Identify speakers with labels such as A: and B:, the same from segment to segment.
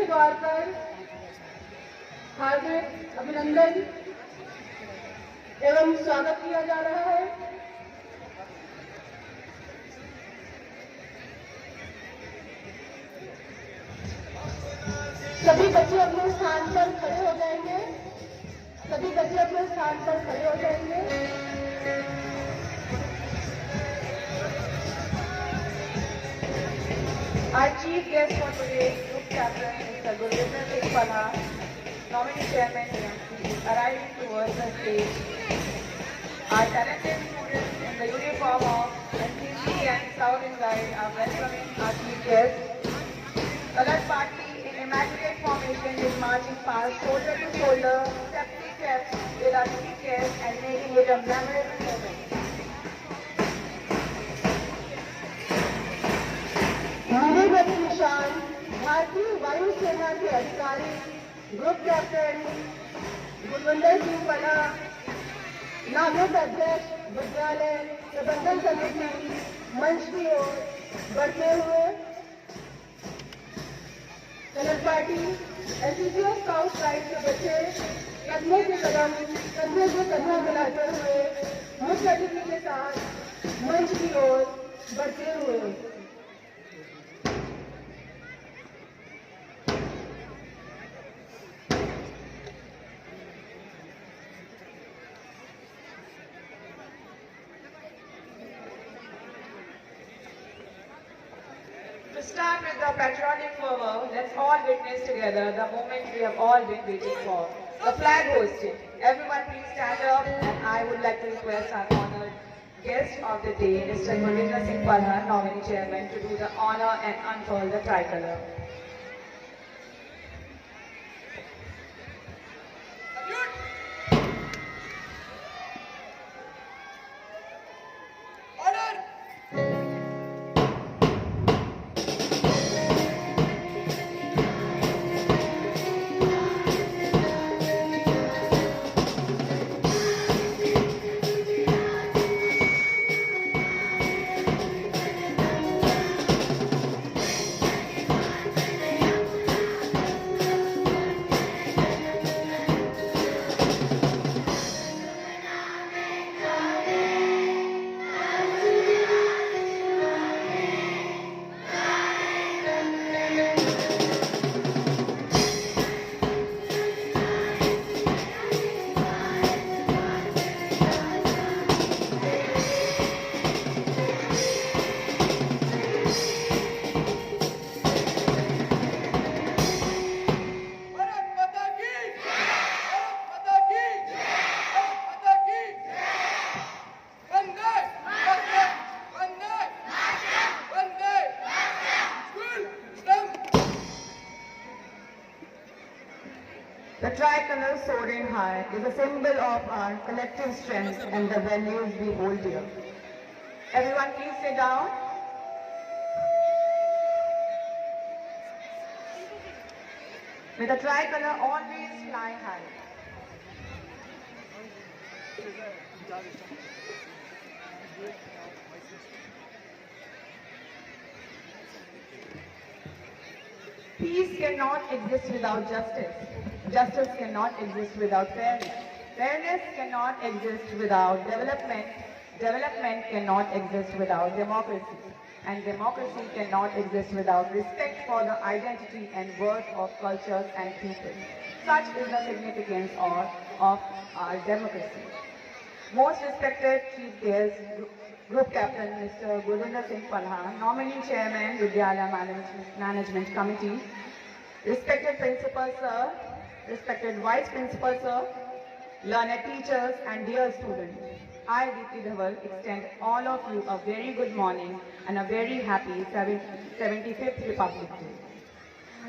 A: के द्वार पर हार्दिक अभिनंदन एवं स्वागत किया जा रहा है। सभी बच्चे अपने स्थान पर खड़े हो जाएंगे। सभी बच्चे अपने स्थान पर खड़े हो जाएंगे।
B: Our chief guest for today, Group Captain Mr. Gurvinder Singh Palha, nominee chairman is arriving towards the stage. Our talented students in the uniform of NCC and Scout and Guide are welcoming our chief guest. Colored party in immaculate formation is marching past shoulder to shoulder, step to step with our chief guest and making it a memorable moment.
A: नीलीगढ़ निशान भारतीय वायुसेना के अधिकारी group captain Gurvinder Singh panha, नामित अध्यक्ष विद्यालय प्रबंधन समिति मंच की ओर बढ़ते हुए कलर पार्टी एनसीसी और स्काउट गाइड के बच्चे कदमों से कदम कंधे से कंधा मिलाते हुए मुख्य अतिथि के साथ मंच की ओर बढ़ते हुए
B: To start with the patriotic fervor, let's all witness together the moment we have all been waiting for. The flag hosting. Everyone please stand up, and I would like to request our honored guest of the day, Mr. Gurvinder Singh Palha, nominee chairman, to do the honor and unfurl the tricolor. The tricolor soaring high is a symbol of our collective strength and the values we hold dear. Everyone please sit down. May the tricolor always fly high. Peace cannot exist without justice. Justice cannot exist without fairness. Fairness cannot exist without development. Development cannot exist without democracy. And democracy cannot exist without respect for the identity and worth of cultures and people. Such is the significance of our democracy. Most respected Chief Guest, Group Captain Mr. Gurvinder Singh Palha, nominee Chairman, Vidyalaya Management Committee, respected Principal Sir, respected Vice Principal Sir, learned teachers and dear students, I, Deepti Dhaval, extend all of you a very good morning and a very happy 75th Republic Day.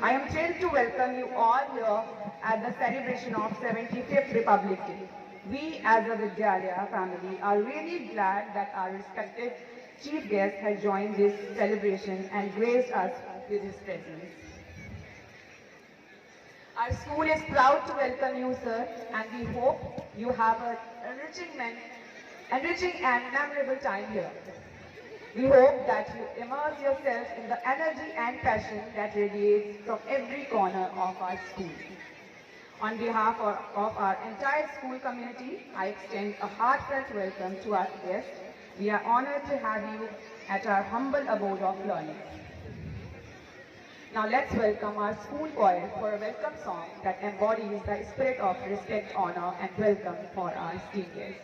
B: I am thrilled to welcome you all here at the celebration of 75th Republic Day. We as a Vidyalaya family are really glad that our respected chief guest has joined this celebration and graced us with his presence. Our school is proud to welcome you, sir, and we hope you have an enriching and memorable time here. We hope that you immerse yourself in the energy and passion that radiates from every corner of our school. On behalf of our entire school community, I extend a heartfelt welcome to our guests. We are honored to have you at our humble abode of learning. Now let's welcome our school choir for a welcome song that embodies the spirit of respect, honor, and welcome for our esteemed guests.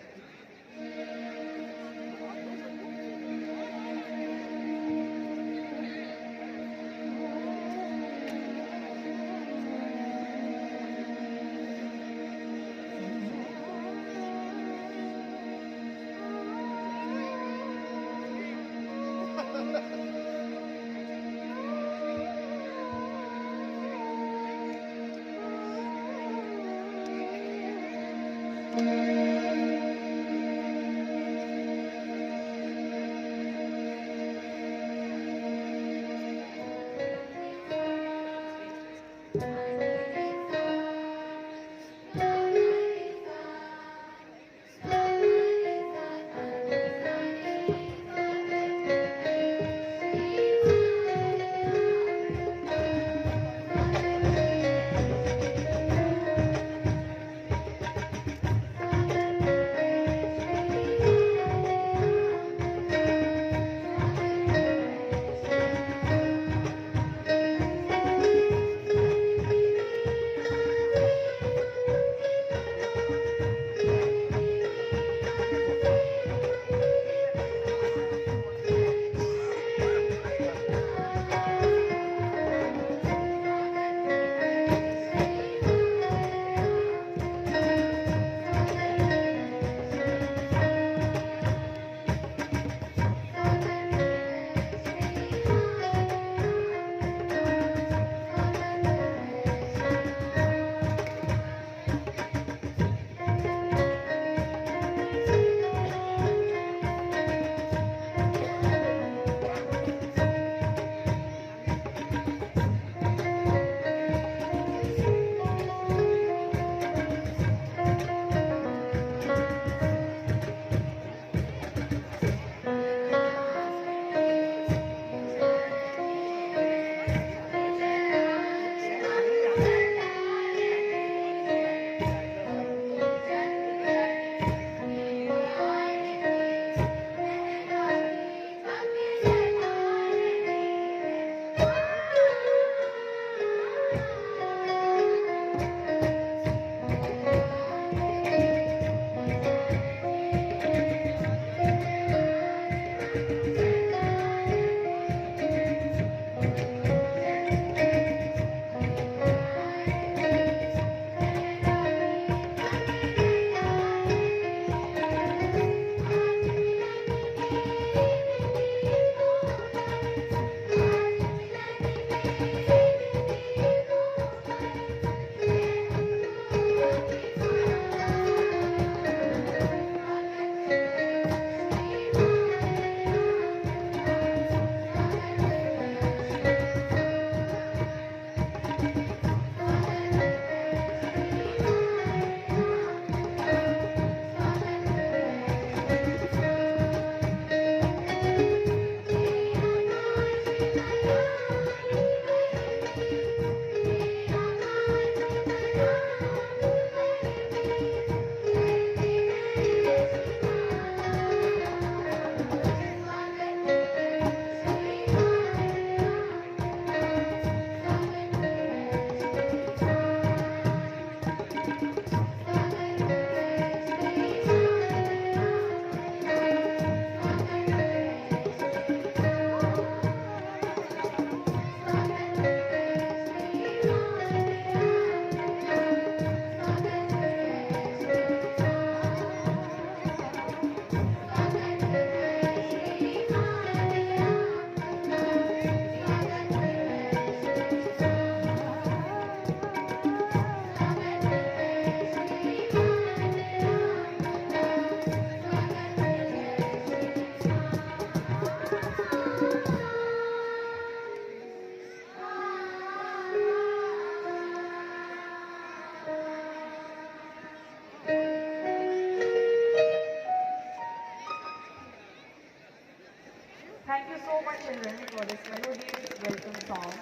B: children for this melodious welcome song.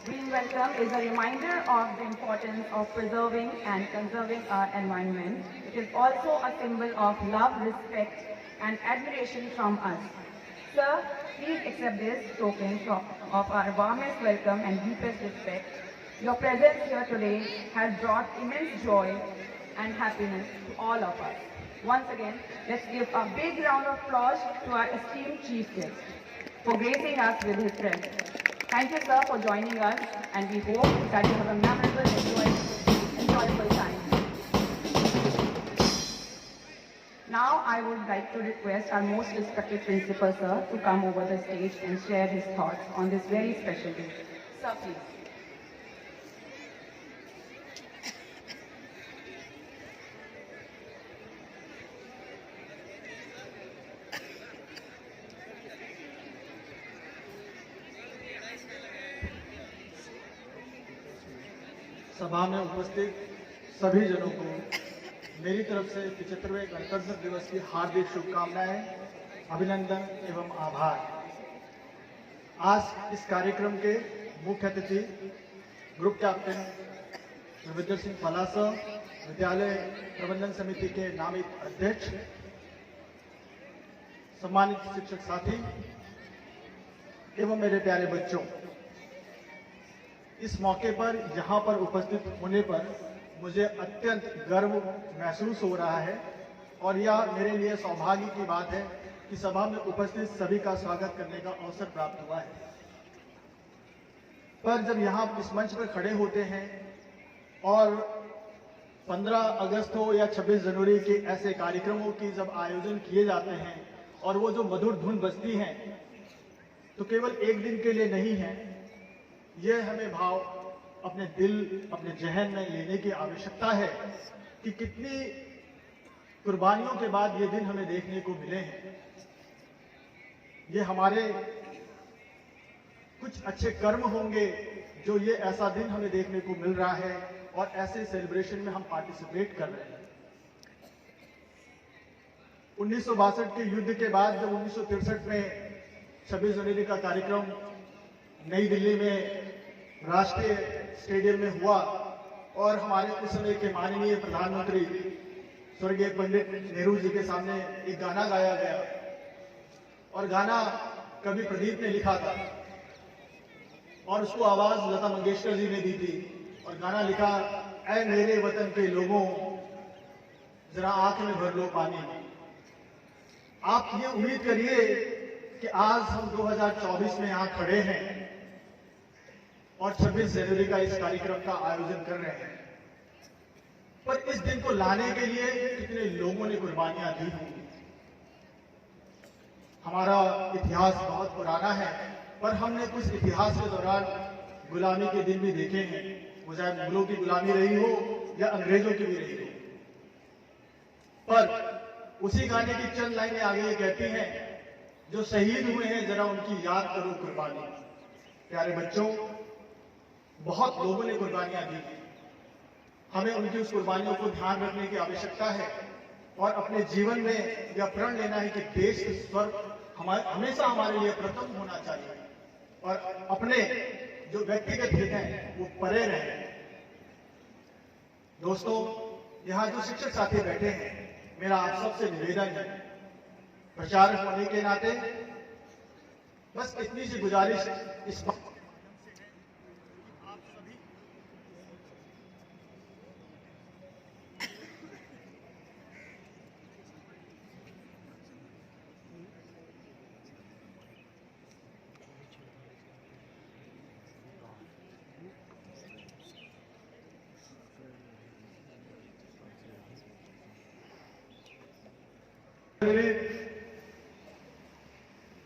B: Green welcome is a reminder of the importance of preserving and conserving our environment. It is also a symbol of love, respect, and admiration from us. Sir, please accept this token of our warmest welcome and deepest respect. Your presence here today has brought immense joy and happiness to all of us. Once again, let's give a big round of applause to our esteemed chief guest for gracing us with his presence. Thank you, sir, for joining us, and we hope that you have a memorable, enjoyable time. Now, I would like to request our most respected principal, sir, to come over the stage and share his thoughts on this very special day. Sir, please.
C: सभा में उपस्थित सभी जनों को मेरी तरफ से 75वें गणतंत्र दिवस की हार्दिक शुभकामनाएं, अभिनंदन एवं आभार। आज इस कार्यक्रम के मुख्य अतिथि ग्रुप कैप्टन रविंदर सिंह पलासा, विद्यालय प्रबंधन समिति के नामित अध्यक्ष, सम्मानित शिक्षक साथी एवं मेरे प्यारे बच्चों, इस मौके पर यहाँ पर उपस्थित होने पर मुझे अत्यंत गर्व महसूस हो रहा है और यह मेरे लिए सौभाग्य की बात है कि सभा में उपस्थित सभी का स्वागत करने का अवसर प्राप्त हुआ है। पर जब यहाँ इस मंच पर खड़े होते हैं और 15 अगस्त हो या 26 जनवरी के ऐसे कार्यक्रमों की जब आयोजन किए जाते हैं और वो जो मधुर धुन बजती हैं, तो केवल एक दिन के लिए नहीं है, ये हमें भाव अपने दिल, अपने जहन में लेने की आवश्यकता है कि कितनी कुर्बानियों के बाद ये दिन हमें देखने को मिले हैं। ये हमारे कुछ अच्छे कर्म होंगे जो ये ऐसा दिन हमें देखने को मिल रहा है और ऐसे सेलिब्रेशन में हम पार्टिसिपेट कर रहे हैं। 1962 के युद्ध के बाद जब 1963 में 26 जनवरी का कार्यक्रम नई दिल्ली में राष्ट्रीय स्टेडियम में हुआ और हमारे उस समय के माननीय प्रधानमंत्री स्वर्गीय पंडित नेहरू जी के सामने एक गाना गाया गया और गाना कवि प्रदीप ने लिखा था और उसको आवाज लता मंगेशकर जी ने दी थी और गाना लिखा, ऐ मेरे वतन के लोगों जरा आंख में भर लो पानी। आप ये उम्मीद करिए कि आज हम 2024 में यहाँ खड़े हैं और 26 जनवरी का इस कार्यक्रम का आयोजन कर रहे हैं, पर इस दिन को लाने के लिए कितने लोगों ने कुर्बानियां दी होंगी। हमारा इतिहास बहुत पुराना है, पर हमने कुछ इतिहास के दौरान गुलामी के दिन भी देखे हैं, वो चाहे मुगलों की गुलामी रही हो या अंग्रेजों की भी रही हो। पर उसी गाने की चंद लाइनें आगे ये कहती हैं, जो शहीद हुए हैं जरा उनकी याद करो कुर्बानी। प्यारे बच्चों, बहुत लोगों ने कुर्बानियां दी, हमें उनकी उस कुर्बानियों को ध्यान रखने की आवश्यकता है और अपने जीवन में यह प्रण लेना है कि देश के स्वर हमेशा हमारे लिए प्रथम होना चाहिए और अपने जो व्यक्तिगत हित हैं वो परे रहें। दोस्तों, यहाँ जो शिक्षक साथी बैठे हैं, मेरा आप सबसे निवेदन है, प्रचारक होने के नाते बस इतनी सी गुजारिश इस बात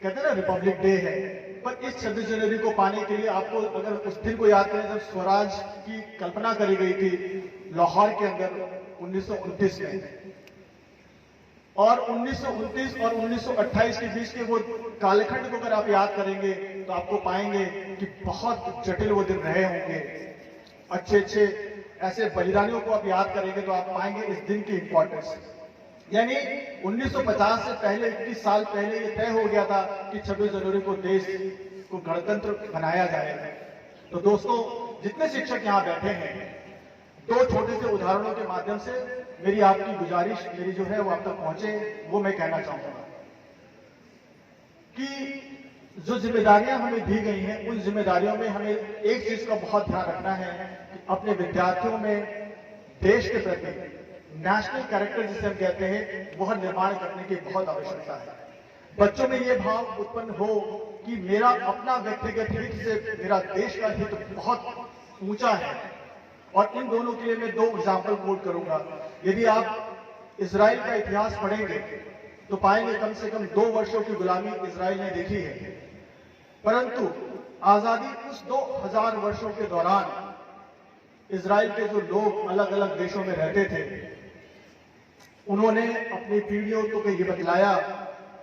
C: कहते हैं ना रिपब्लिक डे है, पर इस 26 जनवरी को पाने के लिए आपको अगर उस दिन को याद करें जब स्वराज की कल्पना करी गई थी लाहौर के अंदर 1929 में, और 1929 और 1928 के बीच के वो कालखंड को अगर आप याद करेंगे तो आपको पाएंगे कि बहुत जटिल वो दिन रहे होंगे। अच्छे अच्छे ऐसे बलिदानियों को आप याद करेंगे तो आप पाएंगे इस दिन की इंपॉर्टेंस। यानी 1950 से पहले 21 साल पहले ये तय हो गया था कि 26 जनवरी को देश को गणतंत्र बनाया जाएगा। तो दोस्तों, जितने शिक्षक यहाँ बैठे हैं, दो छोटे से उदाहरणों के माध्यम से मेरी आपकी गुजारिश मेरी जो है वो आप तक पहुंचे, वो मैं कहना चाहूंगा कि जो जिम्मेदारियां हमें दी गई हैं, उन जिम्मेदारियों में हमें एक चीज का बहुत ध्यान रखना है कि अपने विद्यार्थियों में देश के प्रति नेशनल कैरेक्टर जिसे हम कहते हैं, वह निर्माण करने की बहुत आवश्यकता है। बच्चों में यह भाव उत्पन्न हो कि मेरा अपना व्यक्तिगत हित से मेरा देश का हित बहुत ऊंचा है। और इन दोनों के लिए मैं दो एग्जाम्पल कोट करूंगा। यदि आप इजराइल का इतिहास पढ़ेंगे तो पाएंगे कम से कम 2 वर्षों की गुलामी इजराइल ने देखी है, परंतु आजादी उस 2000 वर्षों के दौरान इजराइल के जो लोग अलग अलग देशों में रहते थे, उन्होंने अपनी पीढ़ियों को ये बतलाया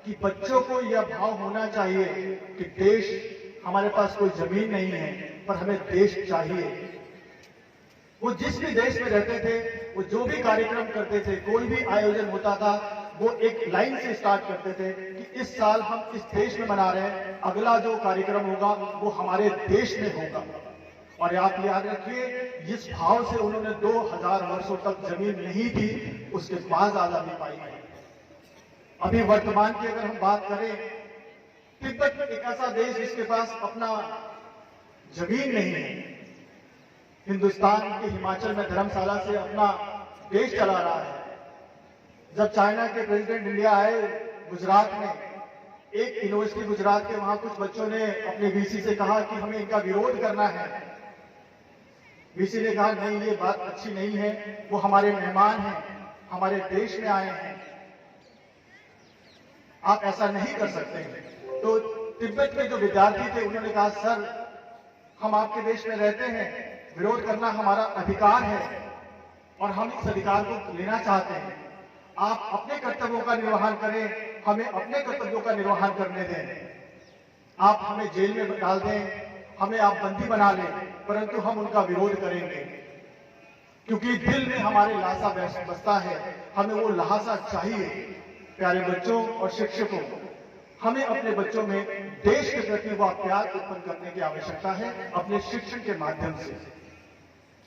C: कि बच्चों को यह भाव होना चाहिए कि देश, हमारे पास कोई जमीन नहीं है पर हमें देश चाहिए। वो जिस भी देश में रहते थे, वो जो भी कार्यक्रम करते थे, कोई भी आयोजन होता था, वो एक लाइन से स्टार्ट करते थे कि इस साल हम इस देश में मना रहे हैं, अगला जो कार्यक्रम होगा वो हमारे देश में होगा। और आप याद रखिए, जिस भाव से उन्होंने 2000 वर्षों तक जमीन नहीं थी, उसके बाद आजादी पाई है। अभी वर्तमान की अगर हम बात करें, तिब्बत एक ऐसा देश जिसके पास अपना जमीन नहीं है, हिंदुस्तान के हिमाचल में धर्मशाला से अपना देश चला रहा है। जब चाइना के प्रेसिडेंट इंडिया आए गुजरात में, एक यूनिवर्सिटी गुजरात के वहां कुछ बच्चों ने अपने वीसी से कहा कि हमें इनका विरोध करना है। वीसी ने कहा नहीं, ये बात अच्छी नहीं है, वो हमारे मेहमान हैं, हमारे देश में आए हैं, आप ऐसा नहीं कर सकते हैं। तो तिब्बत में जो विद्यार्थी थे, उन्होंने कहा सर, हम आपके देश में रहते हैं, विरोध करना हमारा अधिकार है और हम इस अधिकार को लेना चाहते हैं। आप अपने कर्तव्यों का निर्वहन करें, हमें अपने कर्तव्यों का निर्वहन करने दें। आप हमें जेल में डाल दें, हमें आप बंदी बना लें, परंतु हम उनका विरोध करेंगे, क्योंकि दिल में हमारे लासा बसता है, हमें वो लासा चाहिए। प्यारे बच्चों और शिक्षकों, हमें अपने बच्चों में देश के प्रति वह प्यार उत्पन्न करने की आवश्यकता है अपने शिक्षण के माध्यम से।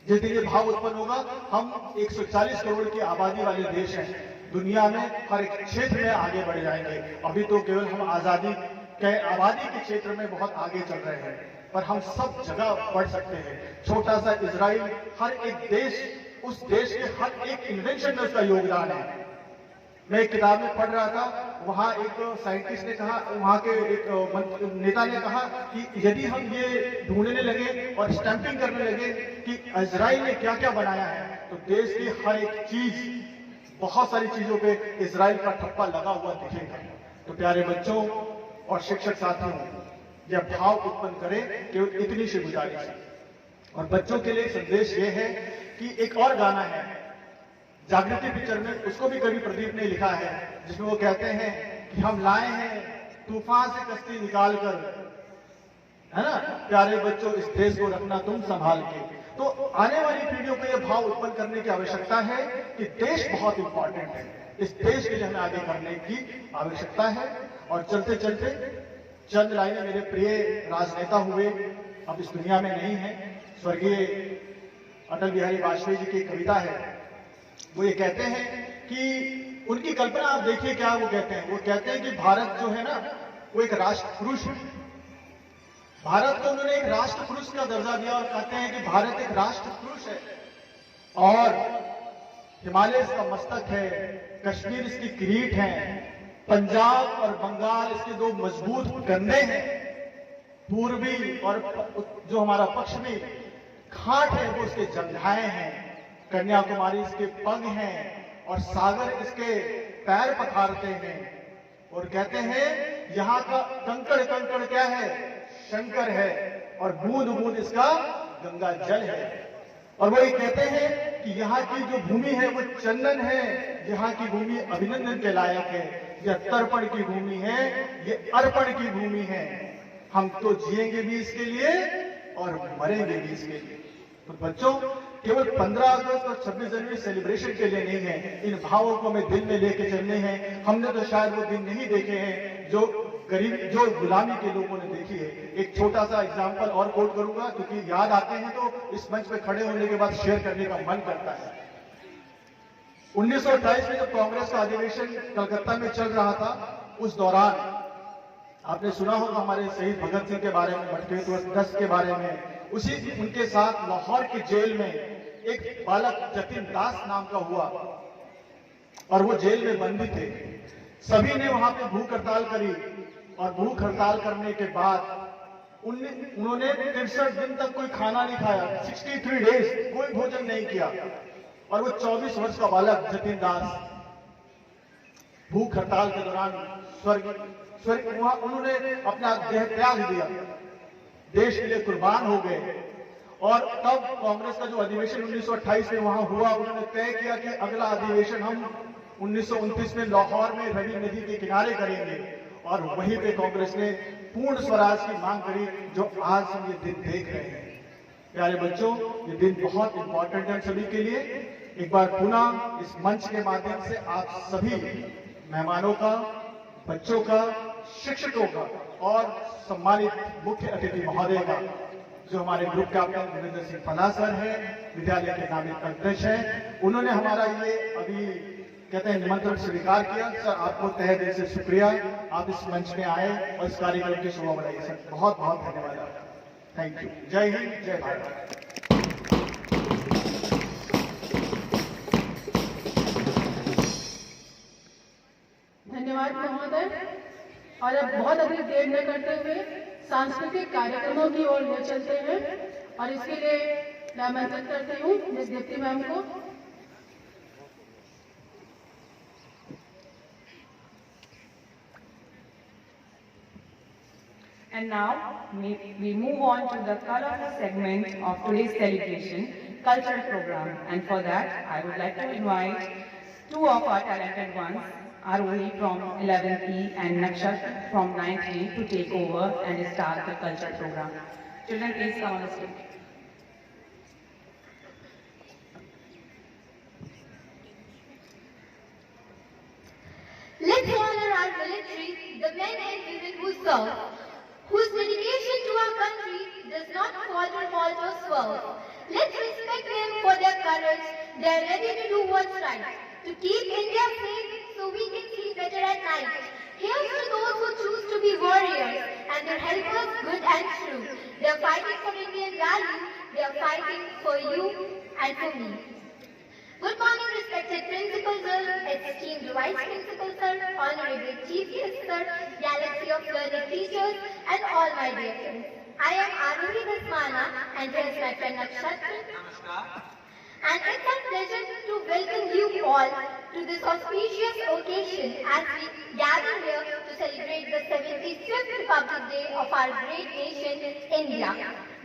C: जिस दिन ये भाव उत्पन्न होगा, हम 140 करोड़ की आबादी वाले देश हैं, दुनिया में हर एक क्षेत्र में आगे बढ़ जाएंगे। अभी तो केवल हम आबादी के क्षेत्र में बहुत आगे चल रहे हैं, पर हम सब जगह बढ़ सकते हैं। छोटा सा इजराइल, हर एक देश, उस देश के हर एक इन्वेंशन में उसका योगदान है। मैं एक किताब में पढ़ रहा था, वहां एक साइंटिस्ट ने कहा, वहां के एक नेता ने कहा कि यदि हम ये ढूंढने लगे और स्टैंपिंग करने लगे कि इजराइल ने क्या क्या बनाया है, तो देश की हर एक चीज, बहुत सारी चीजों पे इजराइल का ठप्पा लगा हुआ दिखेगा। तो प्यारे बच्चों और शिक्षक साथियों, यह भाव उत्पन्न करें, केवल इतनी सी गुजारिश है। और बच्चों के लिए संदेश ये है कि एक और गाना है जागृति पिक्चर में, उसको भी कवि प्रदीप ने लिखा है, जिसमें वो कहते हैं कि हम लाए हैं तूफान से कश्ती निकाल कर, है ना, प्यारे बच्चों इस देश को रखना तुम संभाल के। तो आने वाली पीढ़ियों को यह भाव उत्पन्न करने की आवश्यकता है कि देश बहुत इंपॉर्टेंट है, इस देश के लिए हमें आगे बढ़ने की आवश्यकता है। और चलते चलते चंद लाइनें मेरे प्रिय राजनेता हुए, अब इस दुनिया में नहीं है, स्वर्गीय अटल बिहारी वाजपेयी जी की कविता है। वो ये कहते हैं कि उनकी कल्पना आप देखिए क्या वो कहते हैं। वो कहते हैं कि भारत जो है ना, वो एक राष्ट्र पुरुष है। भारत को उन्होंने एक राष्ट्र पुरुष का दर्जा दिया और कहते हैं कि भारत एक राष्ट्र पुरुष है, और हिमालय इसका मस्तक है, कश्मीर इसकी किरीट है, पंजाब और बंगाल इसके दो मजबूत कंधे हैं, पूर्वी और जो हमारा पश्चिमी घाट है वो इसके जंघाएं हैं, कन्याकुमारी इसके पंख हैं, और सागर इसके पैर पखारते हैं। और कहते हैं यहाँ का कंकड़ कंकड़ क्या है, शंकर है, और बूंद बूंद इसका गंगा जल है। और वो ये कहते हैं कि यहाँ की जो भूमि है वो चंदन है, यहाँ की भूमि अभिनंदन के लायक है, यह तर्पण की भूमि है, ये अर्पण की भूमि है। हम तो जिएंगे भी इसके लिए और मरेंगे भी इसके लिए। और बच्चों, केवल 15 अगस्त और 26 जनवरी सेलिब्रेशन के लिए नहीं है, इन भावों को हमें दिल में लेके चलने हैं। हमने तो शायद वो दिन नहीं देखे हैं जो गुलामी के लोगों ने देखी है। एक छोटा सा एग्जाम्पल और कोट करूंगा, क्योंकि याद आते हैं तो इस मंच पे खड़े होने के बाद शेयर करने का मन करता है। 1928 में जब कांग्रेस का अधिवेशन कलकत्ता में चल रहा था, उस दौरान आपने सुना होगा हमारे शहीद भगत सिंह के बारे में, बटुकेश्वर दत्त के बारे में। उनके साथ लाहौर की जेल में एक बालक जतिन दास नाम का हुआ और वो जेल में बंदी थे। सभी ने वहां पे भूख हड़ताल करी और भूख हड़ताल करने के बाद उन्होंने 63 दिन तक कोई खाना नहीं खाया, 63 डेज कोई भोजन नहीं किया। और वो 24 वर्ष का बालक जतिन दास भूख हड़ताल के दौरान उन्होंने अपना देह त्याग दिया, देश के लिए कुर्बान हो गए। और तब कांग्रेस का जो अधिवेशन 1928 में वहां हुआ, उन्होंने तय किया कि अगला अधिवेशन हम 1929 में लाहौर में रवि नदी के किनारे करेंगे। और वहीं पे कांग्रेस ने पूर्ण स्वराज की मांग करी, जो आज हम ये दिन देख रहे हैं। प्यारे बच्चों, ये दिन बहुत इंपॉर्टेंट है सभी के लिए। एक बार पुनः इस मंच के माध्यम से आप सभी मेहमानों का, बच्चों का, शिक्षकों का और सम्मानित मुख्य अतिथि महोदय का, जो हमारे ग्रुप कैप्टन रविंद्र सिंह पन्ना सर है, विद्यालय के नामित अध्यक्ष है, उन्होंने हमारा ये अभी कहते हैं निमंत्रण स्वीकार किया। सर, आपको तहे दिल से शुक्रिया, आप इस मंच में आए और इस कार्यक्रम की शोभा बढ़ाई। सर, बहुत बहुत धन्यवाद। Thank you. जय हिंद, जय भारत।
A: धन्यवाद महोदय। और अब बहुत अधिक देर न करते हुए सांस्कृतिक कार्यक्रमों की ओर ले चलते हैं और इसके लिए मैं आमंत्रित करती हूँ मिस दीप्ति मैम को।
B: And now we move on to the colorful segment of today's celebration, cultural program. And for that, I would like to invite two of our talented ones, Arohi from 11th E and Nakshat from 9th E, to take over and start the cultural program. Children, please come on the stage.
D: Let's honor our military, the men and women who serve, whose dedication to our country does not falter, halt or swerve. Let's respect them for their courage. They are ready to do what's right, to keep India safe so we can sleep better at night. Here's to those who choose to be warriors and their helpers good and true. They are fighting for Indian values. They are fighting for you and for me. Good morning, respected Principal Sir, esteemed Vice Principal Sir, Honorable Chief Guest Sir, galaxy of learning teachers, and all my dear friends. I am Arohi Dasmana, and here is my friend Nakshat. And it's our pleasure to welcome you all to this auspicious occasion as we gather here to celebrate the 75th Republic Day of our great nation, India.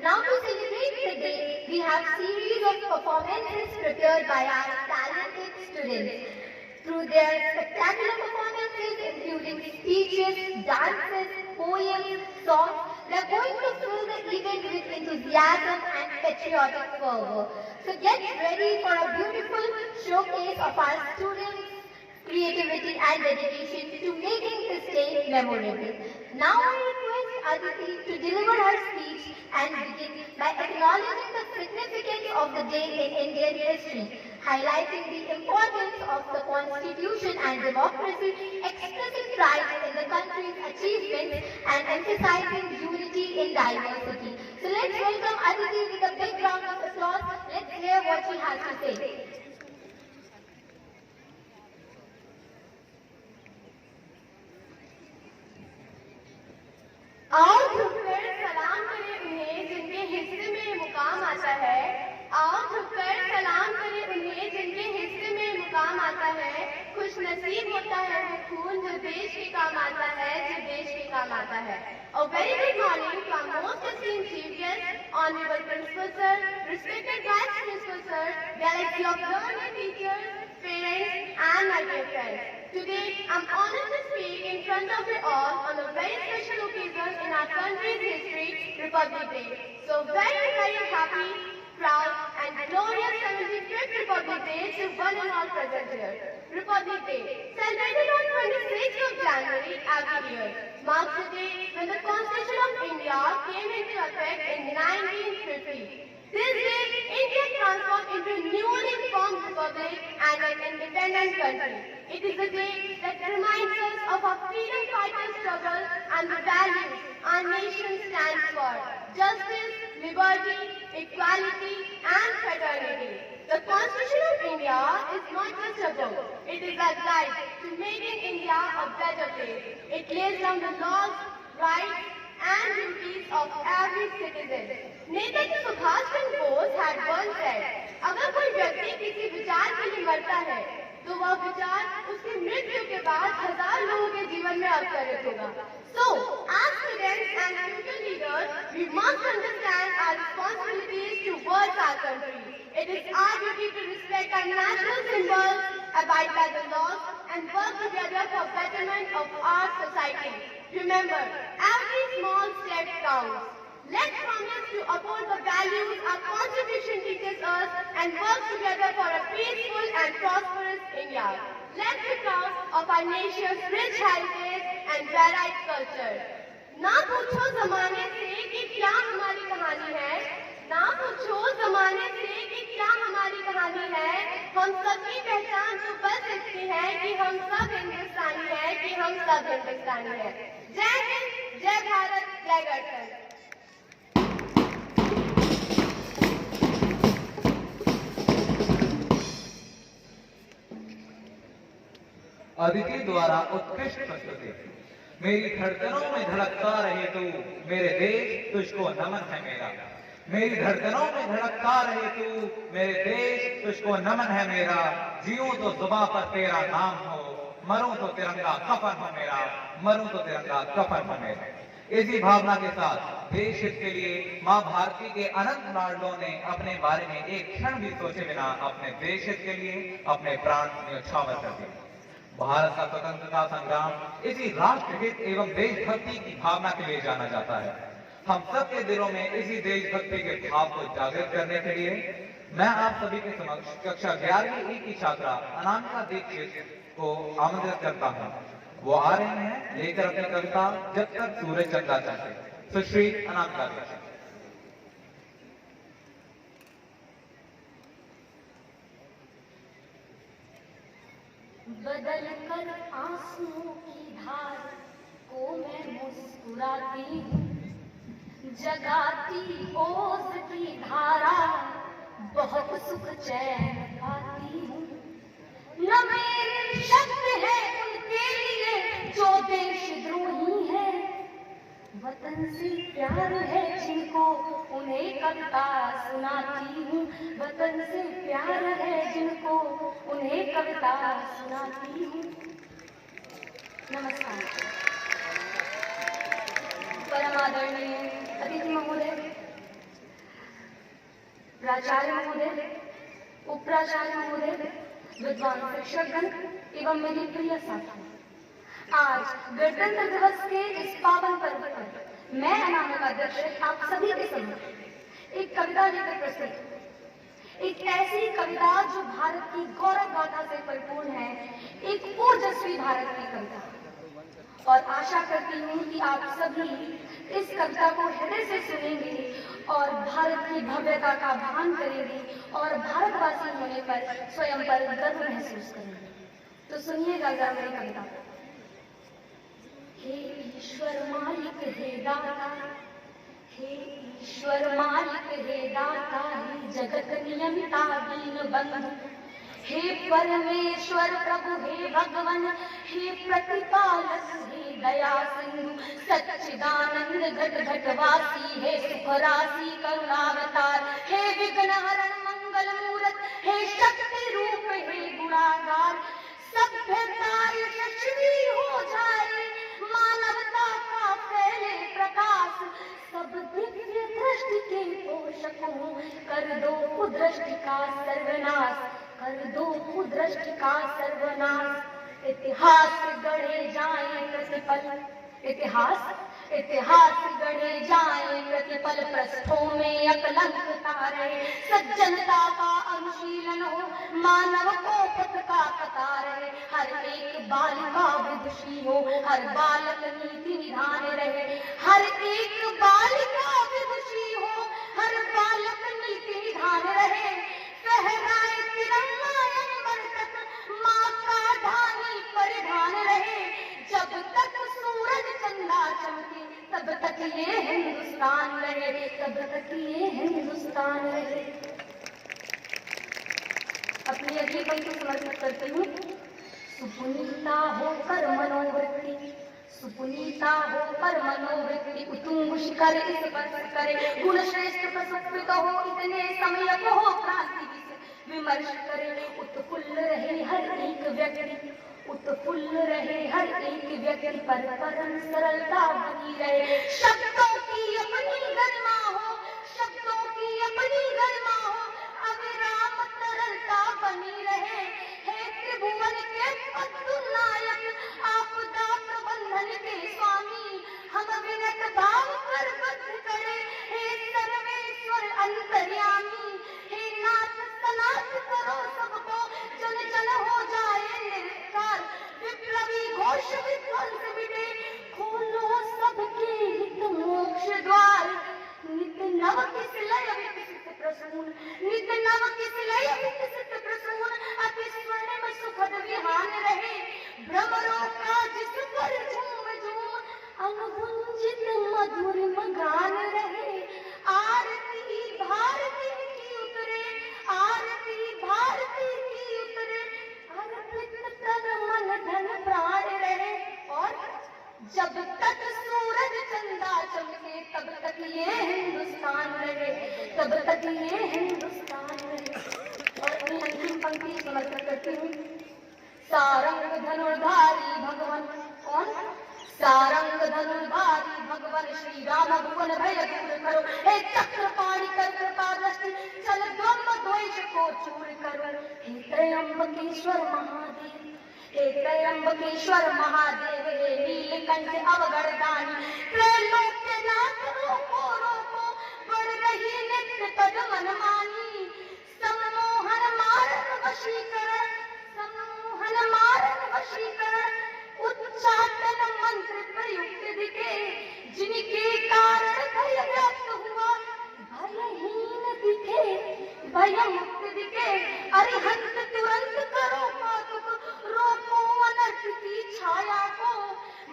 D: Now to celebrate the day, we have series of performances prepared by our talented students. Through their spectacular performances, including speeches, dances, poems, songs, they are going to fill the event with enthusiasm and patriotic fervor. So get ready for a beautiful showcase of our students' creativity and dedication to making this day memorable. Now I request Aditi to deliver her speech and begin by acknowledging the significance of the day in Indian history, highlighting the importance of the Constitution and democracy, expressing pride in the country's achievements and emphasizing unity in diversity. So let's welcome Aditi with a big round of applause. Let's hear what she has to say.
E: आओ झुककर सलाम करें उन्हें जिनके हिस्से में मुकाम आता है। आओ झुककर सलाम करें उन्हें जिनके हिस्से में मुकाम आता है। खुश नसीब होता है वो खून जो देश के काम आता है, जो देश के काम आता है। A very good morning to our most esteemed chief guest, Honorable Principal Sir, respected Vice Principal Sir, galaxy of learning teachers, parents, and my dear friends. Today, I'm honored to speak in front of you all on a very special occasion in our country's history, Republic Day. So very, very happy, proud, glorious 75th Republic Day to one and all present here. Republic Day, celebrated on 26th of January every year, marks the day when the Constitution of India came into effect in 1950. This day, India transformed into a newly formed republic and an independent country. It is a day that reminds us of our freedom fighters' struggle and the values our nation stands for: justice, liberty, equality, and fraternity. The Constitution of India is not just a book, it is a guide to making India a better place. It lays down the laws, rights, and duties of every citizen. Netaji Subhash Chandra Bose had once said, अगर कोई व्यक्ति किसी विचार के लिए मरता है, तो वह विचार उसकी मृत्यु के बाद 1000 लोगों के जीवन में अवतरित होगा. So, as students and future leaders, we must understand our responsibilities towards our country. It is our duty to respect our national symbols, abide by the laws, and work together for betterment of our society. Remember, every small step counts. Let's promise to uphold the values our Constitution teaches us and work together for a peaceful and prosperous India. Let's be proud of our nation's rich heritage and varied culture. ना पूछो जमाने से कि क्या हमारी कहानी है, ना पूछो जमाने से कि क्या हमारी कहानी है. हम सबकी पहचान तो बस इतनी है कि हम सब हिंदुस्तानी हैं, कि हम सब हिंदुस्तानी हैं. जय हिंद, जय भारत, जय गणतंत्र.
F: अदिति द्वारा उत्कृष्ट प्रस्तुति। मेरी धड़कनों में धड़कता रहे तू, मेरे देश तुझको नमन है मेरा। मेरी धड़कनों में धड़कता रहे तू, मेरे देश तुझको नमन है मेरा। जीऊं तो जुबां पर तेरा नाम हो, मरूं तो तिरंगा कफन हो मेरा, मरूं तो तिरंगा कफन हो मेरा। इसी भावना के साथ देश हित के लिए मां भारती के अनंत लाडलों ने अपने बारे में एक क्षण भी सोचे बिना अपने देश हित के लिए अपने प्राण न्यौछावर कर दिए। भारत का स्वतंत्रता संग्राम इसी राष्ट्र हित एवं देशभक्ति की भावना के लिए जाना जाता है। हम सबके दिलों में इसी देशभक्ति के भाव को जागृत करने के लिए मैं आप सभी के समक्ष कक्षा 11वीं की छात्रा अनामिका दीक्षित को आमंत्रित करता हूँ। वो आ रही हैं लेकर अपनी कविता जब तक सूरज चंदा चमके। सुश्री अनामिका दीक्षित।
G: बदल कर आंसुओं की धार को मैं मुस्कुराती हूँ, जगाती ओस की धारा बहुत सुख चैन पाती हूँ। न मेरे शब्द है उनके लिए जो देशद्रोही है, वतन से प्यार है जिनको उन्हें कविता सुनाती हूँ। वतन से प्यार है जिनको उन्हें कविता सुनाती हूँ। नमस्कार। परम आदरणीय अतिथि महोदय, प्राचार्य महोदय, उपप्राचार्य महोदय, विद्वान शिक्षकगण एवं मेरी प्रिय साथी, आज गणतंत्र दिवस के इस पावन पर्व पर मैं अनामिका दीक्षित आप सभी के समक्ष एक कविता लेकर प्रस्तुत हूँ। एक ऐसी कविता जो भारत की गौरव गाथा से परिपूर्ण है, एक ओजस्वी भारत की कविता। और आशा करती हूँ कि आप सभी इस कविता को हृदय से सुनेंगे और भारत की भव्यता का भान करेंगे और भारतवासी होने पर स्वयं पर गर्व महसूस करेंगे। तो सुनिएगा जरा मेरी कविता। हे ईश्वर मालिक हे दाता, हे ईश्वर मालिक हे दाता, हे जगत नियंता दीन बंधु, हे परमेश्वर प्रभु हे भगवन, हे प्रतिपालक हे दया सिंधु, सच्चिदानंद घट घटवासी हे सुख राशि करुणावतार, हे विघ्न हरण मंगल मूरत, हे शक्ति रूप हे गुणागार। सभ्यता यशस्वी हो जाए, मानवता का फैले प्रकाश, सब दिव्य दृष्टि के पोषकों कर दो कुदृष्टि का सर्वनाश, कर दो कुदृष्टि का सर्वनाश। इतिहास गढ़े जाए प्रतिपल, इतिहास गढ़े जाए प्रतिपल, पृष्ठों में अकलंकता गाता रहे, सज्जनता का अनुशीलन हो, मानव को पथ का पता रहे, हर एक बालिका विदुषी हो, हर बालक नीति निधान रहे, हर एक बालिका विदुषी हो, हर बालक नीति निधान रहे, फहराए तिरंगा अंबर तक, माँ का ढानी परिधान रहे, जब तक सूरज चंदा चमके तब तक ये हिंदुस्तान रहे, तब तक ये हिंदुस्तान रहे। अपनी अगली पंक्ति समर्पित करती हूँ। सुपुनीता होकर मनोवृत्ति, सुपुनीता होकर मनोवृत्ति, उत्तुंग शिखर इस पर करे, गुण श्रेष्ठ प्रसुप्त हो, इतने समय को हो क्रांति विमर्श करे, उत्फुल्ल रहे हर एक व्यक्ति, उत्फुल्ल रहे हर एक व्यक्ति पर परम सरलता बनी रहे, शब्दों की अपनी गरिमा हो, शब्दों की अपनी गरिमा हो, अविराम तरलता बनी रहे, हे त्रिभुवन के पद्म नायक, आपदा प्रबंधन के स्वामी, हम विनत भाव कर बद्ध करे, हे सर्वेश्वर अंतर्यामी, हे नाथ सनाथ करो सबको, जन जन हो जाए निर्विकार, विप्लवी घोष विध्वंस मिटे, खोलो सबके हित मोक्ष द्वार, नित नव किस लय विकसित प्रसून, नित नव किस लय विकसित प्रसून, अति स्वर्णिम सुखद विहान रहे, भ्रमरों का जिस पर झूम झूम, अनुगुंजित मधुर गान रहे, आरती भारती की उतरे, आरती भारती की उतरे, अर्पित तन मन धन प्राण रहे, और जब तक सूरज चंदा चमके तब तक ये हिंदुस्तान रहे, तब तक ये हिंदुस्तान रहे। और अपनी अंतिम पंक्ति समर्पित करती हूँ। सारंग धनुर्धारी भगवान, कौन? सारंग धनुर्धारी भगवान श्री राम भुवन भय दूर करो, हे चक्रपाणि कर कृपा दृष्टि, चल द्वंद्व द्वेष को चूर करो, हे त्रयंबकेश्वर महादेव, हे त्रयंबकेश्वर महादेव, हे नीलकंठ अवगढ़दानी, त्रैलोक्यनाथ रोको रोको, बढ़ रही नित्य तद मनमानी, सम्मोहन मारन वशीकरण, सम्मोहन मारन वशीकरण, उच्चाटन मंत्र प्रयुक्त दिखे, जिनके कारण भय व्याप्त हुआ, भयहीन दिखे, भय मुक्त दिखे, अरिहंत तुरंत करो पातुक, रोको अनर्थ की छाया को,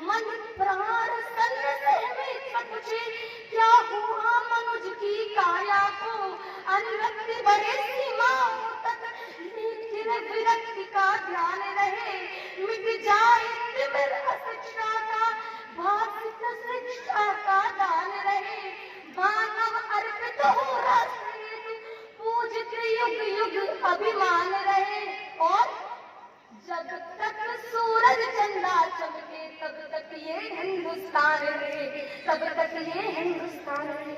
G: मन प्राण संदेह में सकुचे, क्या हुआ मनुज की काया को, अनुरक्ति बढ़े सीमाओं तक, लेकिन विरक्ति का ध्यान रहे, मिट जाए तिमिर अशिक्षा का, भाषित शिक्षा का दान रहे, मानव अर्पित हो राष्ट्र हेतु, पूजित युग युग अभिमान रहे, और जब तक सूरज चंदा चमके तब तक ये हिंदुस्तान रहे, तब तक ये हिंदुस्तान रहे।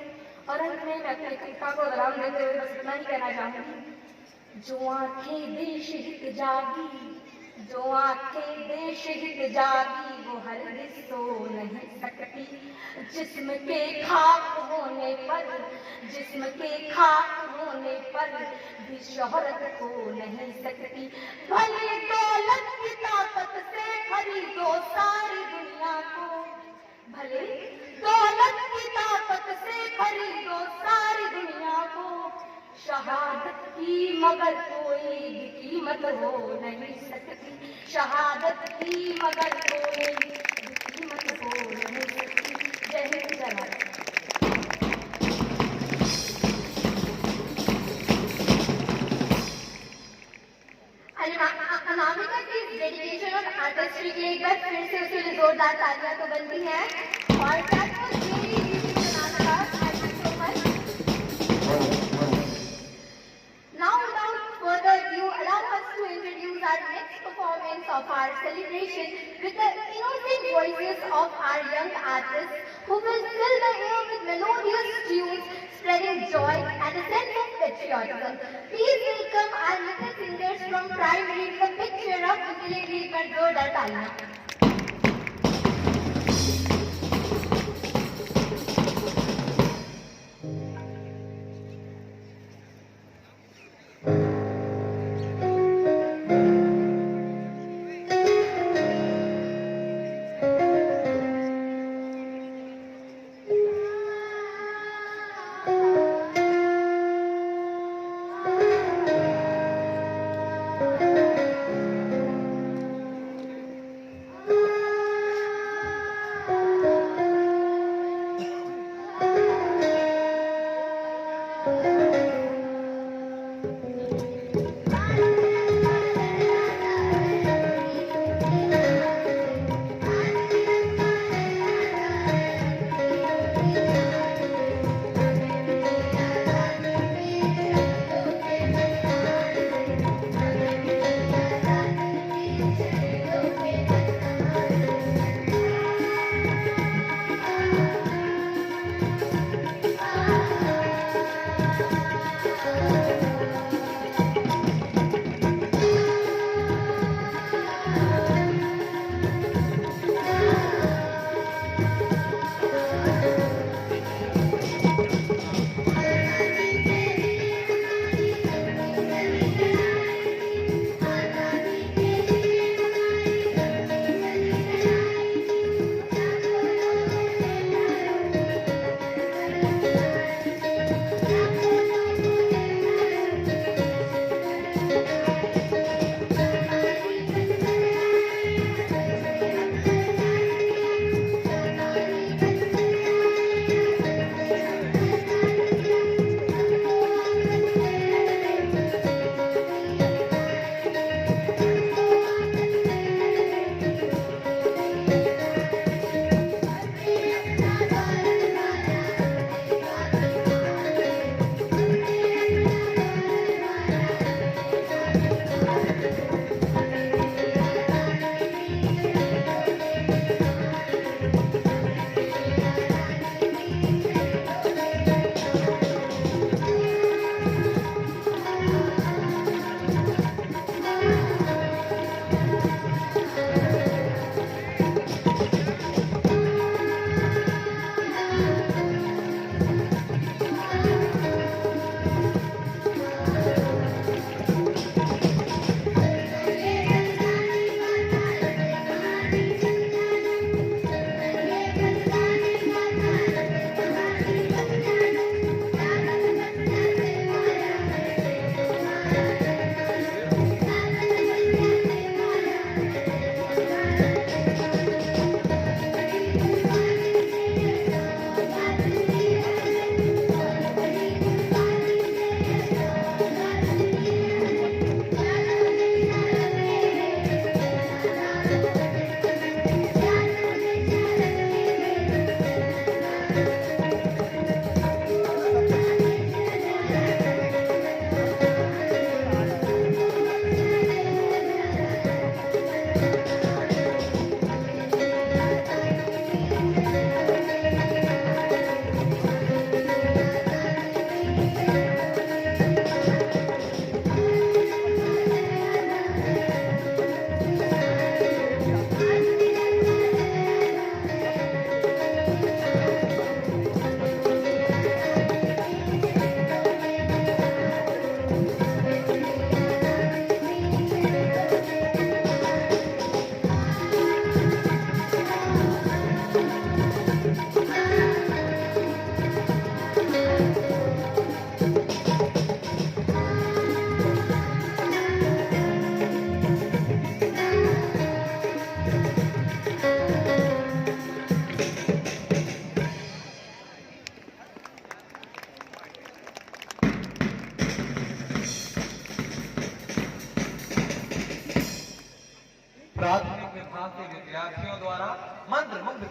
G: और अंत में मैं अपनी कविता को विराम देते हुए बस इतना ही कहना चाहूंगी। जो आंखें देश हित जागी, जो आंखें देश हित जागी, वो हरगिज़ सो नहीं सकती, जिस्म के खाक होने पर, जिस्म के खाक होने पर भी शोहरत को नहीं सकती, भले दौलत की ताकत से खरीदो सारी दुनिया को, भले दौलत की ताकत से खरीदो सारी दुनिया को, शहादत की मगर कोई भी कीमत हो नहीं सकती, शहादत की मगर कोई भी कीमत हो नहीं सकती। जय हिंद, जय भारत।
D: अनामिका की डेडिकेशन और आर्टिस्ट्री के लिए एक बार फिर से उसके लिए जोरदार तालियां तो बनती हैं, और that was really beautiful Anamika. Thank you so much. Now without further ado, allow us to introduce our next performance of our celebration with the innocent voices of our young artists who will fill the air with melodious tunes, spreading joy and a sense of patriotism. Please welcome our little singers from primary, the picture of ukulele पर जोरदार तालियां।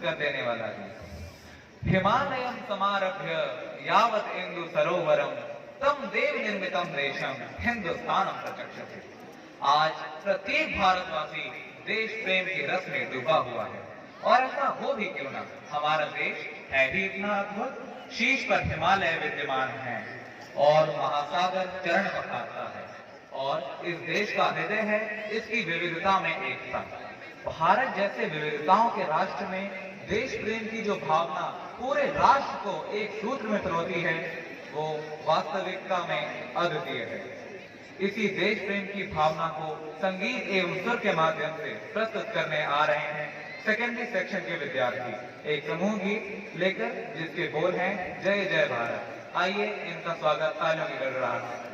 F: कर देने वाला गीत। हिमालयम समारभ्य यावत इंदु सरोवरम तम देव निर्मितम देशम हिंदुस्तानम प्रचक्षते। आज प्रत्येक भारतवासी देश प्रेम के रस में डूबा हुआ है, और ऐसा हो भी क्यों ना, हमारा देश है ही इतना अद्भुत। शीश पर हिमालय विद्यमान है और महासागर चरण पखारता है, और इस देश का हृदय है इसकी विविधता में एकता। भारत जैसे विविधताओं के राष्ट्र में देश प्रेम की जो भावना पूरे राष्ट्र को एक सूत्र में पिरोती है, वो वास्तविकता में अद्वितीय है। इसी देश प्रेम की भावना को संगीत एवं सुर के माध्यम से प्रस्तुत करने आ रहे हैं सेकेंडरी सेक्शन के विद्यार्थी, एक समूह गीत लेकर जिसके बोल हैं जय जय भारत। आइए इनका स्वागत तालियों की गड़गड़ाहट से।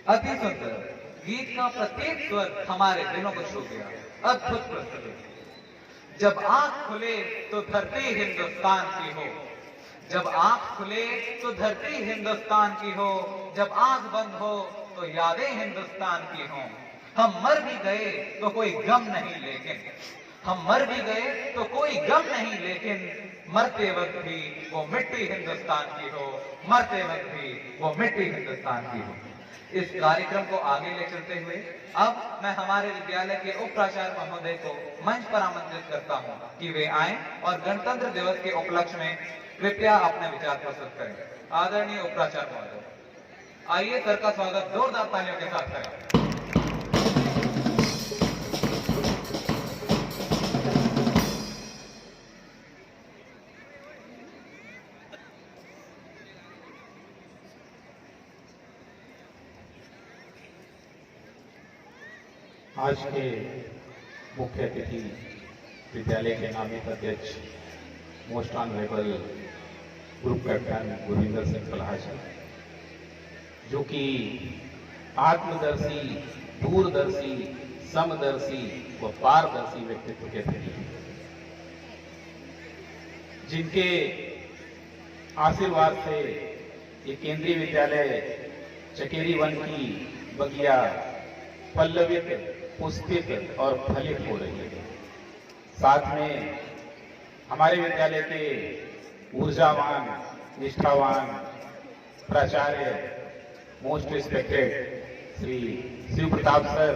F: अति सुंदर। गीत का प्रत्येक स्वर हमारे दिलों को छू गया। अद्भुत प्रस्तुति। जब आंख खुले तो धरती हिंदुस्तान की हो, जब आंख खुले तो धरती हिंदुस्तान की हो, जब आंख बंद हो तो यादें हिंदुस्तान की हों। हम मर भी गए तो कोई गम नहीं, लेकिन हम मर भी गए तो कोई गम नहीं, लेकिन मरते वक्त भी वो मिट्टी हिंदुस्तान की हो, मरते वक्त भी वो मिट्टी हिंदुस्तान की हो। इस कार्यक्रम को आगे ले चलते हुए अब मैं हमारे विद्यालय के उप प्राचार्य महोदय को मंच पर आमंत्रित करता हूं कि वे आएं और गणतंत्र दिवस के उपलक्ष्य में कृपया अपने विचार प्रस्तुत करें। आदरणीय उप प्राचार्य महोदय, आइए सर का स्वागत जोरदार तालियों के साथ करें।
H: आज के मुख्य अतिथि विद्यालय के नामित अध्यक्ष most honourable group captain Gurvinder Singh Palaja, जो कि आत्मदर्शी, दूरदर्शी, समदर्शी व पारदर्शी व्यक्तित्व के थे, जिनके आशीर्वाद से ये केंद्रीय विद्यालय चकेरी वन की बगिया पल्लवित, पुष्पित और फलित हो रही है। साथ में हमारे विद्यालय के ऊर्जावान, निष्ठावान प्राचार्य most respected Shri Shiv Pratap sir,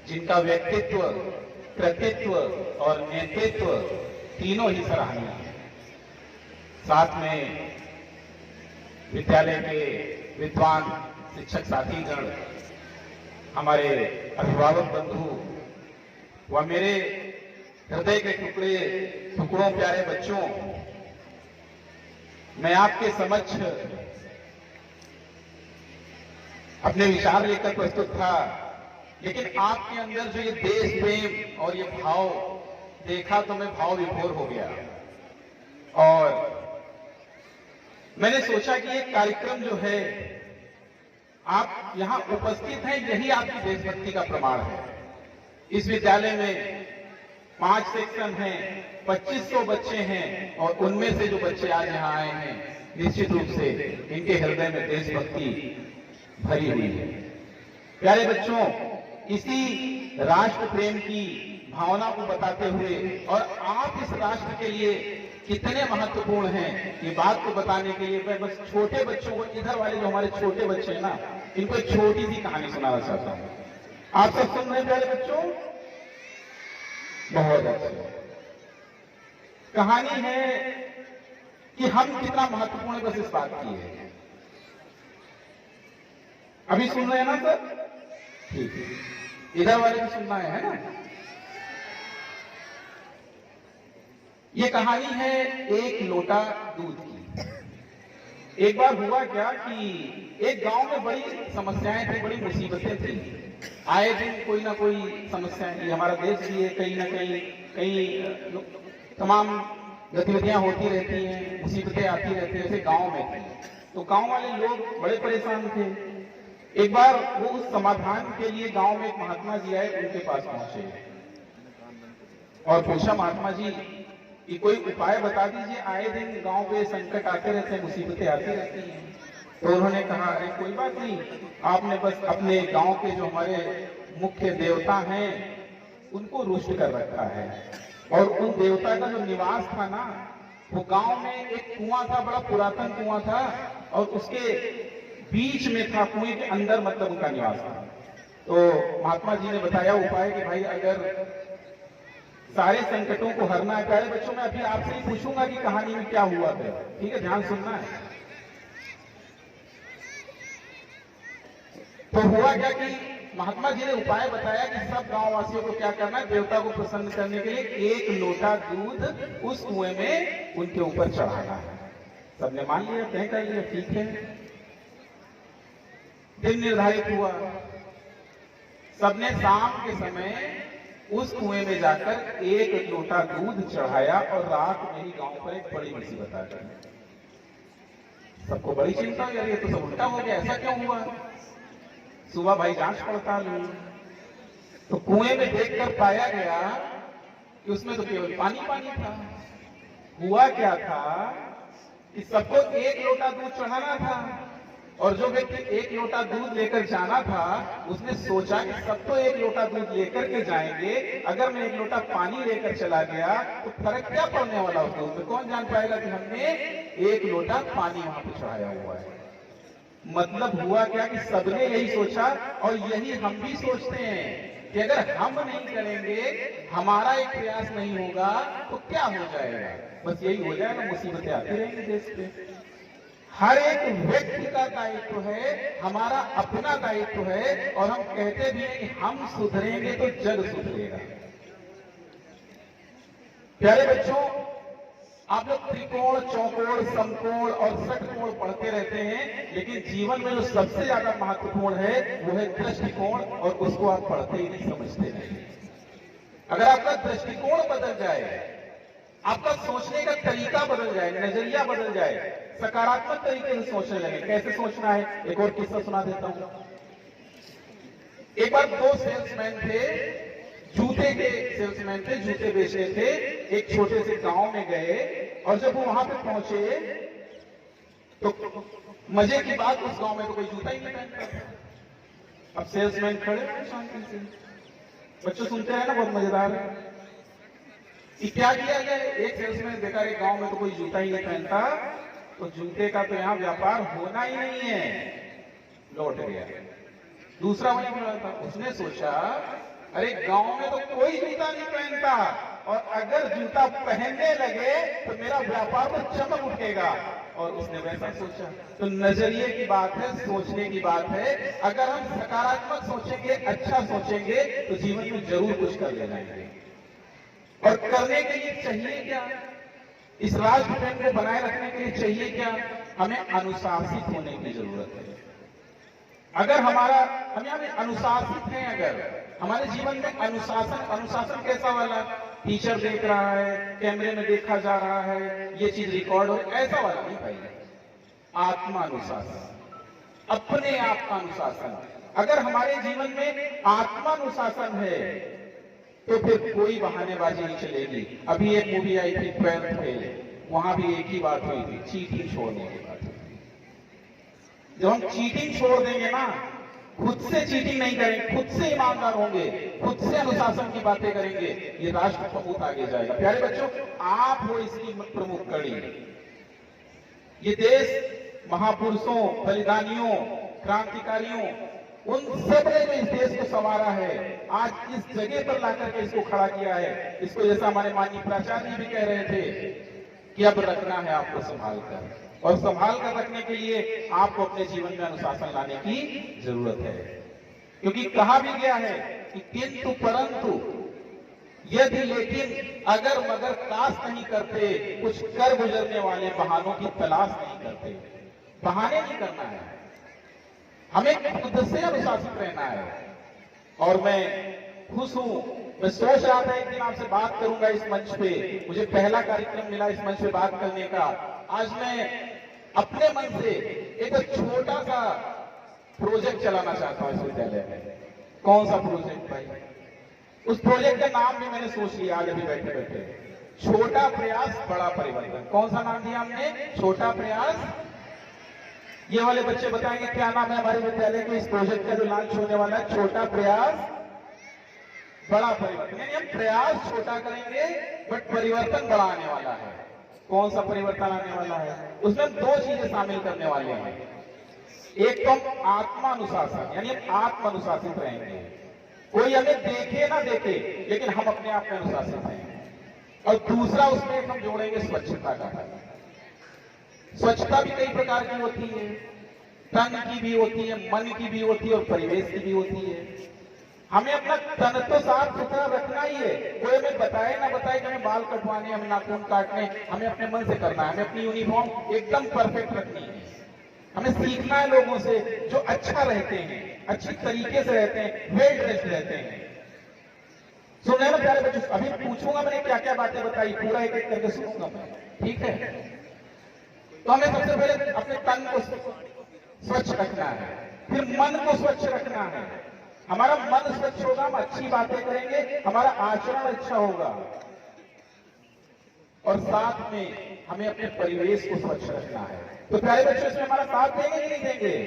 H: जिनका व्यक्तित्व, कृतित्व और नेतृत्व तीनों ही सराहनीय है। साथ में विद्यालय के विद्वान शिक्षक साथीगण, हमारे अभिभावक बंधु व मेरे हृदय के टुकड़ों प्यारे बच्चों, मैं आपके समक्ष अपने विचार लेकर प्रस्तुत था, लेकिन आपके अंदर जो ये देश प्रेम और ये भाव देखा तो मैं भाव विभोर हो गया और मैंने सोचा कि ये कार्यक्रम जो है, आप यहां उपस्थित हैं, यही आपकी देशभक्ति का प्रमाण है। इस विद्यालय में 5 सेक्शन हैं, 2500 बच्चे हैं और उनमें से जो बच्चे आज यहाँ आए हैं, निश्चित रूप से इनके हृदय में देशभक्ति भरी हुई है। प्यारे बच्चों, इसी राष्ट्र प्रेम की भावना को बताते हुए और आप इस राष्ट्र के लिए कितने महत्वपूर्ण हैं, ये बात को बताने के लिए मैं बस छोटे बच्चों को, इधर वाले जो हमारे छोटे बच्चे हैं ना, इनको एक छोटी सी कहानी सुनाना चाहता हूं। आप सब सुन रहे हैं प्यारे बच्चों? बहुत अच्छी कहानी है कि हम कितना महत्वपूर्ण है, बस इस बात की है। अभी सुन रहे हैं ना सर? ठीक है, इधर वाले भी सुनना है ना? ये कहानी है एक लोटा दूध की। एक बार हुआ क्या कि एक गांव में बड़ी समस्याएं थी, बड़ी मुसीबतें थी। आए दिन कोई ना कोई समस्याएं थी। हमारा देश भी है, कहीं ना कहीं तमाम गतिविधियां होती रहती हैं, मुसीबतें आती रहती हैं। जैसे गांव में थी तो गांव वाले लोग बड़े परेशान थे। एक बार वो उस समाधान के लिए गांव में एक महात्मा जी आए, उनके पास पहुंचे और पूछा, महात्मा जी कि कोई उपाय बता दीजिए, आए दिन गांव पे संकट आते रहते हैं, मुसीबतें आती रहती हैं। तो उन्होंने कहा, अरे कोई बात नहीं, आपने बस अपने गांव के जो हमारे मुख्य देवता हैं उनको रुष्ट कर रखा है। और उन देवता का जो निवास था ना, वो गांव में एक कुआं था, बड़ा पुरातन कुआं था और उसके बीच में था, कुएं के अंदर मतलब उनका निवास था। तो महात्मा जी ने बताया उपाय कि भाई अगर सारे संकटों को हरना है। प्यारे बच्चों, मैं अभी आपसे ही पूछूंगा कि कहानी में क्या हुआ था, ठीक है? ध्यान सुनना है। तो हुआ क्या कि महात्मा जी ने उपाय बताया कि सब गांव वासियों को क्या करना है, देवता को प्रसन्न करने के लिए एक लोटा दूध उस कुएं में उनके ऊपर चढ़ाना है। सबने मान लिया, तय कर लिया, ठीक है। दिन निर्धारित हुआ, सबने शाम के समय उस कुएं में जाकर एक लोटा दूध चढ़ाया और रात में ही गांव पर एक बड़ी मुसीबत आ गई। सबको बड़ी चिंता हुई, यार ये तो सब उल्टा हो गया, ऐसा क्यों हुआ? सुबह भाई जांच पड़ताल हुई, तो कुएं में देखकर पाया गया कि उसमें तो केवल पानी पानी था। हुआ क्या था कि सबको एक लोटा दूध चढ़ाना था, और जो व्यक्ति एक लोटा दूध लेकर जाना था उसने सोचा कि सब तो एक लोटा दूध लेकर के जाएंगे, अगर मैं एक लोटा पानी लेकर चला गया तो फर्क क्या पड़ने वाला होगा उसमें, कौन जान पाएगा कि हमने एक लोटा पानी वहां पे चढ़ाया हुआ है। मतलब हुआ क्या कि सबने यही सोचा, और यही हम भी सोचते हैं कि अगर हम नहीं करेंगे, हमारा एक प्रयास नहीं होगा तो क्या हो जाएगा, बस यही हो जाएगा, मुसीबतें आती रहेंगी देश पे। हर एक व्यक्ति का दायित्व है, हमारा अपना दायित्व है, और हम कहते भी हैं कि हम सुधरेंगे तो जग सुधरेगा। प्यारे बच्चों, आप लोग त्रिकोण, चौकोण, समकोण और षटकोण पढ़ते रहते हैं, लेकिन जीवन में जो सबसे ज्यादा महत्वपूर्ण है वो है दृष्टिकोण, और उसको आप पढ़ते ही नहीं, समझते नहीं। अगर आपका दृष्टिकोण बदल जाए, आपका सोचने का तरीका बदल जाए, नजरिया बदल जाए, सकारात्मक तरीके से सोचने लगे। कैसे सोचना है, एक और किस्सा सुना देता हूं। एक बार दो सेल्समैन थे, जूते के सेल्समैन थे, जूते बेच रहे थे, एक छोटे से गांव में गए, और जब वो वहां पे पहुंचे तो मजे की बात, उस गांव में तो कोई जूता ही नहीं पहनता। अब सेल्समैन खड़े हैं शांति से, बच्चों सुनते हैं ना, बहुत मजेदार है कि क्या किया जाए। एक सेल्समैन देखा कि गांव में तो कोई जूता ही नहीं पहनता, तो जूते का तो यहां व्यापार होना ही नहीं है, लौट गया। दूसरा वही खड़ा था, उसने सोचा अरे गांव में तो कोई जूता नहीं पहनता, और अगर जूता पहनने लगे तो मेरा व्यापार में चमक उठेगा, और उसने वैसा सोचा। तो नजरिए की बात है, सोचने की बात है। अगर हम सकारात्मक सोचेंगे, अच्छा सोचेंगे, तो जीवन में जरूर कुछ कर ले जाएंगे। और करने के लिए चाहिए क्या, इस राष्ट्र प्रेम को बनाए रखने के लिए चाहिए क्या, हमें अनुशासित होने की जरूरत है। अगर हमें अनुशासित हैं, अगर हमारे जीवन में अनुशासन कैसा वाला, टीचर देख रहा है, कैमरे में देखा जा रहा है, ये चीज रिकॉर्ड हो, ऐसा वाला नहीं भाई। आत्मानुशासन, अपने आप का अनुशासन। अगर हमारे जीवन में आत्मानुशासन है तो फिर कोई बहानेबाजी नहीं चलेगी। अभी एक मूवी आई थी 12th फेल, वहां भी एक ही बात हुई थी, चीटिंग छोड़ने की बात। जब हम चीटिंग छोड़ देंगे ना, खुद से चीटिंग नहीं करेंगे, खुद से ईमानदार होंगे, खुद से अनुशासन की बातें करेंगे, ये राष्ट्र बहुत आगे जाएगा। प्यारे बच्चों, आप हो इसकी प्रमुख कड़ी। ये देश महापुरुषों, बलिदानियों, क्रांतिकारियों, उन सब ने जो इस देश को संवारा है, आज इस जगह पर लाकर के इसको खड़ा किया है। इसको जैसा हमारे माननीय प्राचार्य जी भी कह रहे थे कि अब रखना है आपको संभाल कर, और संभाल कर रखने के लिए आपको अपने जीवन में अनुशासन लाने की जरूरत है। क्योंकि कहा भी गया है कि किंतु परंतु यदि लेकिन अगर मगर काश नहीं करते, कुछ कर गुजरने वाले बहानों की तलाश नहीं करते। बहाने नहीं करना है, हमें खुद से अनुशासित रहना है। और मैं खुश हूं, मैं सोच रहा था एक दिन आपसे बात करूंगा इस मंच पे, मुझे पहला कार्यक्रम मिला इस मंच पे बात करने का। आज मैं अपने मन से एक छोटा सा प्रोजेक्ट चलाना चाहता हूं इस विद्यालय में। कौन सा प्रोजेक्ट भाई? उस प्रोजेक्ट का नाम भी मैंने सोच लिया आज अभी बैठे बैठे, छोटा प्रयास बड़ा परिवर्तन। कौन सा नाम दिया हमने? छोटा प्रयास। ये वाले बच्चे बताएंगे क्या नाम है हमारे विद्यालय के इस प्रोजेक्ट का जो लॉन्च होने वाला है? छोटा प्रयास बड़ा परिवर्तन। यानी हम प्रयास छोटा करेंगे बट परिवर्तन बड़ा आने वाला है। कौन सा परिवर्तन आने वाला है? उसमें हम दो चीजें शामिल करने वाले हैं। एक तो हम आत्मानुशासन, यानी हम आत्मानुशासित रहेंगे, कोई हमें देखे ना देखे लेकिन हम अपने आप में अनुशासित हैं। और दूसरा उसमें हम जोड़ेंगे स्वच्छता का। स्वच्छता भी कई प्रकार की होती है, तन की भी होती है, मन की भी होती है, और परिवेश की भी होती है। हमें अपना तन तो साफ सुथरा रखना ही है। कोई हमें बताए ना बताए कि हमें बाल कटवाने, हमें नाखून काटने, हमें अपने मन से करना है। हमें अपनी यूनिफॉर्म एकदम परफेक्ट रखनी है। हमें सीखना है लोगों से जो अच्छा रहते हैं, अच्छी तरीके से रहते हैं, वेल ड्रेस्ड रहते हैं। सुन रहे हैं ना प्यारे बच्चों? अभी पूछूंगा मैंने क्या क्या बातें बताई, पूरा एक एक करके सुनूंगा मैं, ठीक है? तो हमें सबसे पहले अपने तन को स्वच्छ रखना है। फिर मन को स्वच्छ रखना है। हमारा मन स्वच्छ होगा, हम अच्छी बातें करेंगे, हमारा आचरण अच्छा होगा, और साथ में हमें अपने परिवेश को स्वच्छ रखना है। तो प्यारे बच्चों, इसमें हमारा साथ देंगे कि नहीं देंगे?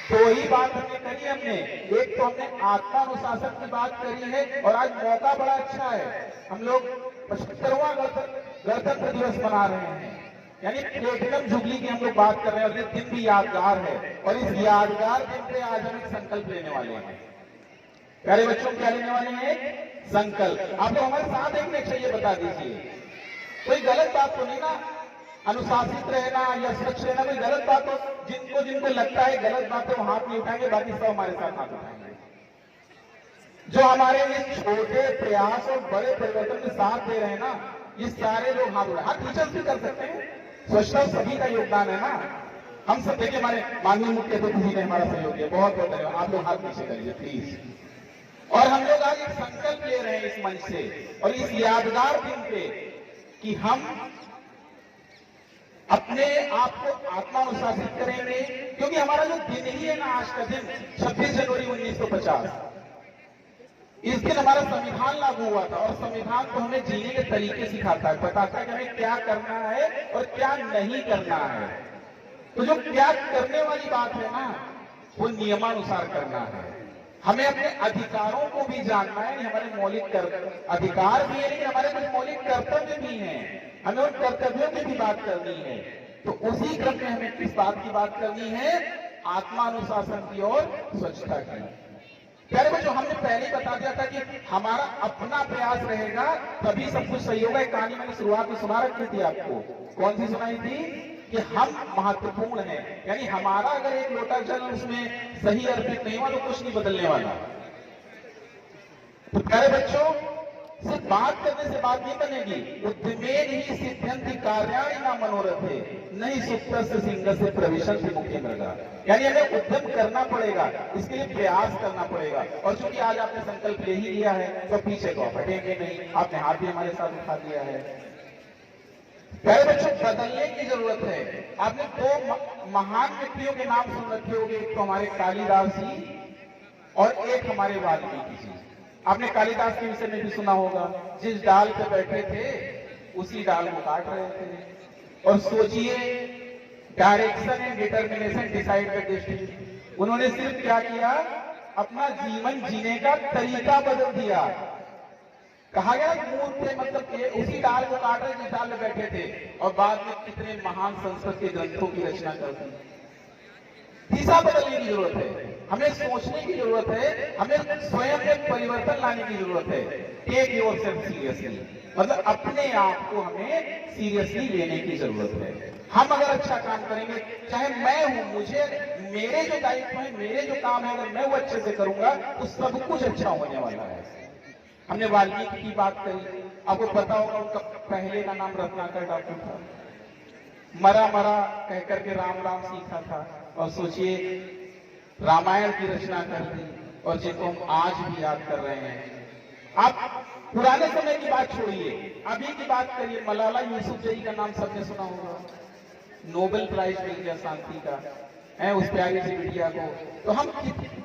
H: तो ही बात हमने करी। हमने एक तो हमने आत्मानुशासन की बात करी है, और आज मौका बड़ा अच्छा है, हम लोग 75वां गणतंत्र दिवस मना रहे हैं, यानी प्लेटिनम जुबली की हम लोग बात कर रहे हैं, और ये दिन भी यादगार है, और इस यादगार दिन पे आज हम एक संकल्प लेने वाले हैं। प्यारे बच्चों, क्या लेने वाले हैं? संकल्प। आप लोग हमारे साथ एक मिनट चाहिए, बता दीजिए कोई गलत बात तो नहीं ना? अनुशासित रहना या स्वच्छ रहना कोई गलत बात हो? जिनको लगता है गलत बात है वो हाथ नहीं उठाएंगे, बाकी सब हमारे साथ हाथ उठाएंगे। जो हमारे इस छोटे प्रयास और बड़े परिवर्तन में साथ दे रहे हैं ना, ये सारे लोग हाथ उठाए। हाँ, टीचर्स भी कर सकते हैं, स्वच्छता सभी का योगदान है ना। हम सब देखिए, हमारे माननीय मुख्य अतिथि ने हमारा सहयोग किया, बहुत बहुत धन्यवाद। आप लोग हाथ नीचे करिए प्लीज। और हम लोग आज एक संकल्प ले रहे हैं इस मंच से, और इस यादगार दिन पे, कि हम अपने आप को आत्मानुशासित करेंगे, क्योंकि हमारा जो दिन ही है ना, आज का दिन 26 जनवरी 1950, इस दिन हमारा संविधान लागू हुआ था, और संविधान तो हमें जीने के तरीके सिखाता है, बताता है कि हमें क्या करना है और क्या नहीं करना है। तो जो क्या करने वाली बात है ना, वो नियमानुसार करना है। हमें अपने अधिकारों को भी जानना है, हमारे मौलिक अधिकार भी है, लेकिन हमारे कुछ मौलिक कर्तव्य भी हैं, हमें उन कर्तव्यों की भी बात करनी है। तो उसी क्रम में हमें किस बात की बात करनी है? आत्मानुशासन की और स्वच्छता की। प्यारे बच्चों, हमने पहले ही बता दिया था कि हमारा अपना प्रयास रहेगा तभी सब कुछ सही होगा। एक कहानी मैंने शुरुआत में सुना रखी थी आपको, कौन सी सुनाई थी? कि हम महत्वपूर्ण हैं, यानी हमारा अगर एक लोटा जल उसमें सही अर्पित नहीं हुआ तो कुछ नहीं बदलने वाला। तो प्यारे बच्चों, सिर्फ बात करने से बात नहीं बनेगी। उद्यमेन ही सिद्ध्यन्ति कार्याणि न मनोरथे, नहीं सुप्तस्य सिंहस्य प्रविशन्ति मुखे मृगा। यानी हमें उद्यम करना पड़ेगा, इसके लिए प्रयास करना पड़ेगा। और चूंकि आज आपने संकल्प ले ही लिया है, तो पीछे को हटेंगे नहीं। आपने हाथ भी हमारे साथ उठा दिया है। प्यारे बच्चों, बदलने की जरूरत है। आपने दो महान व्यक्तियों के नाम सुन रखे होंगे, एक तो हमारे कालिदास जी और एक हमारे वाल्मीकि जी। आपने कालिदास के विषय में भी सुना होगा, जिस डाल पे बैठे थे उसी डाल को काट रहे थे। और सोचिए, direction and determination decide the destiny. उन्होंने सिर्फ क्या किया? अपना जीवन जीने का तरीका बदल दिया। कहा गया मूर्ख थे, मतलब ये उसी डाल को काट रहे जिस डाल में बैठे थे, और बाद में कितने महान संस्कृत के ग्रंथों की रचना कर दी। दिशा बदलने की जरूरत है, हमें सोचने की जरूरत है, हमें स्वयं में परिवर्तन लाने की जरूरत है। टेक योरसेल्फ सीरियसली, मतलब अपने आप को हमें सीरियसली लेने की जरूरत है। हम अगर अच्छा काम करेंगे, चाहे मैं हूं, मुझे मेरे जो दायित्व है, मेरे जो काम है, अगर मैं वो अच्छे से करूंगा तो सब कुछ अच्छा होने वाला है। हमने वाल्मीकि की बात करी, आपको पता होगा उनका पहले का नाम रत्नाकर डाकू था। मरा मरा कहकर के राम राम सीखा था, और सोचिए रामायण की रचना कर दी, और जिनको हम आज भी याद कर रहे हैं। आप पुराने समय की बात छोड़िए, अभी की बात करिए। मलाला यूसुफजई का नाम सबने सुना होगा, नोबेल प्राइज मिल गया शांति का है उस प्यारी सी बिटिया को। तो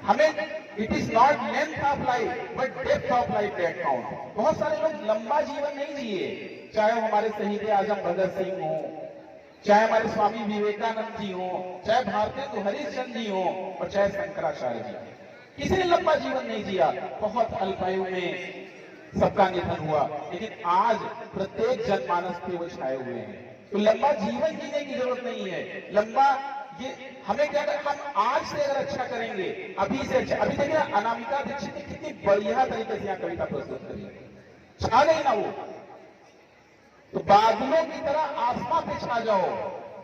H: हमें it is not length of life but depth of life that count. बहुत सारे लोग लंबा जीवन नहीं जिए, चाहे वो हमारे शहीद आजम भगत सिंह हो, चाहे हमारे स्वामी विवेकानंद जी हो, चाहे भारतेंदु हरिश्चंद्र जी हो, और चाहे शंकराचार्य जी। किसी ने लंबा जीवन नहीं जिया, बहुत अल्पायु में सबका निधन हुआ, लेकिन आज प्रत्येक जनमानस पे वो छाए हुए हैं। तो लंबा जीवन जीने की जरूरत नहीं है। लंबा ये हमें क्या कर, हम आज से अगर अच्छा करेंगे, अभी से अच्छा। अभी देखिए अनामिका दीक्षित ने कितनी बढ़िया तरीके से यहाँ कविता प्रस्तुत करी, छा गई ना वो। तो बादलों की तरह आसमां पे छा जाओ,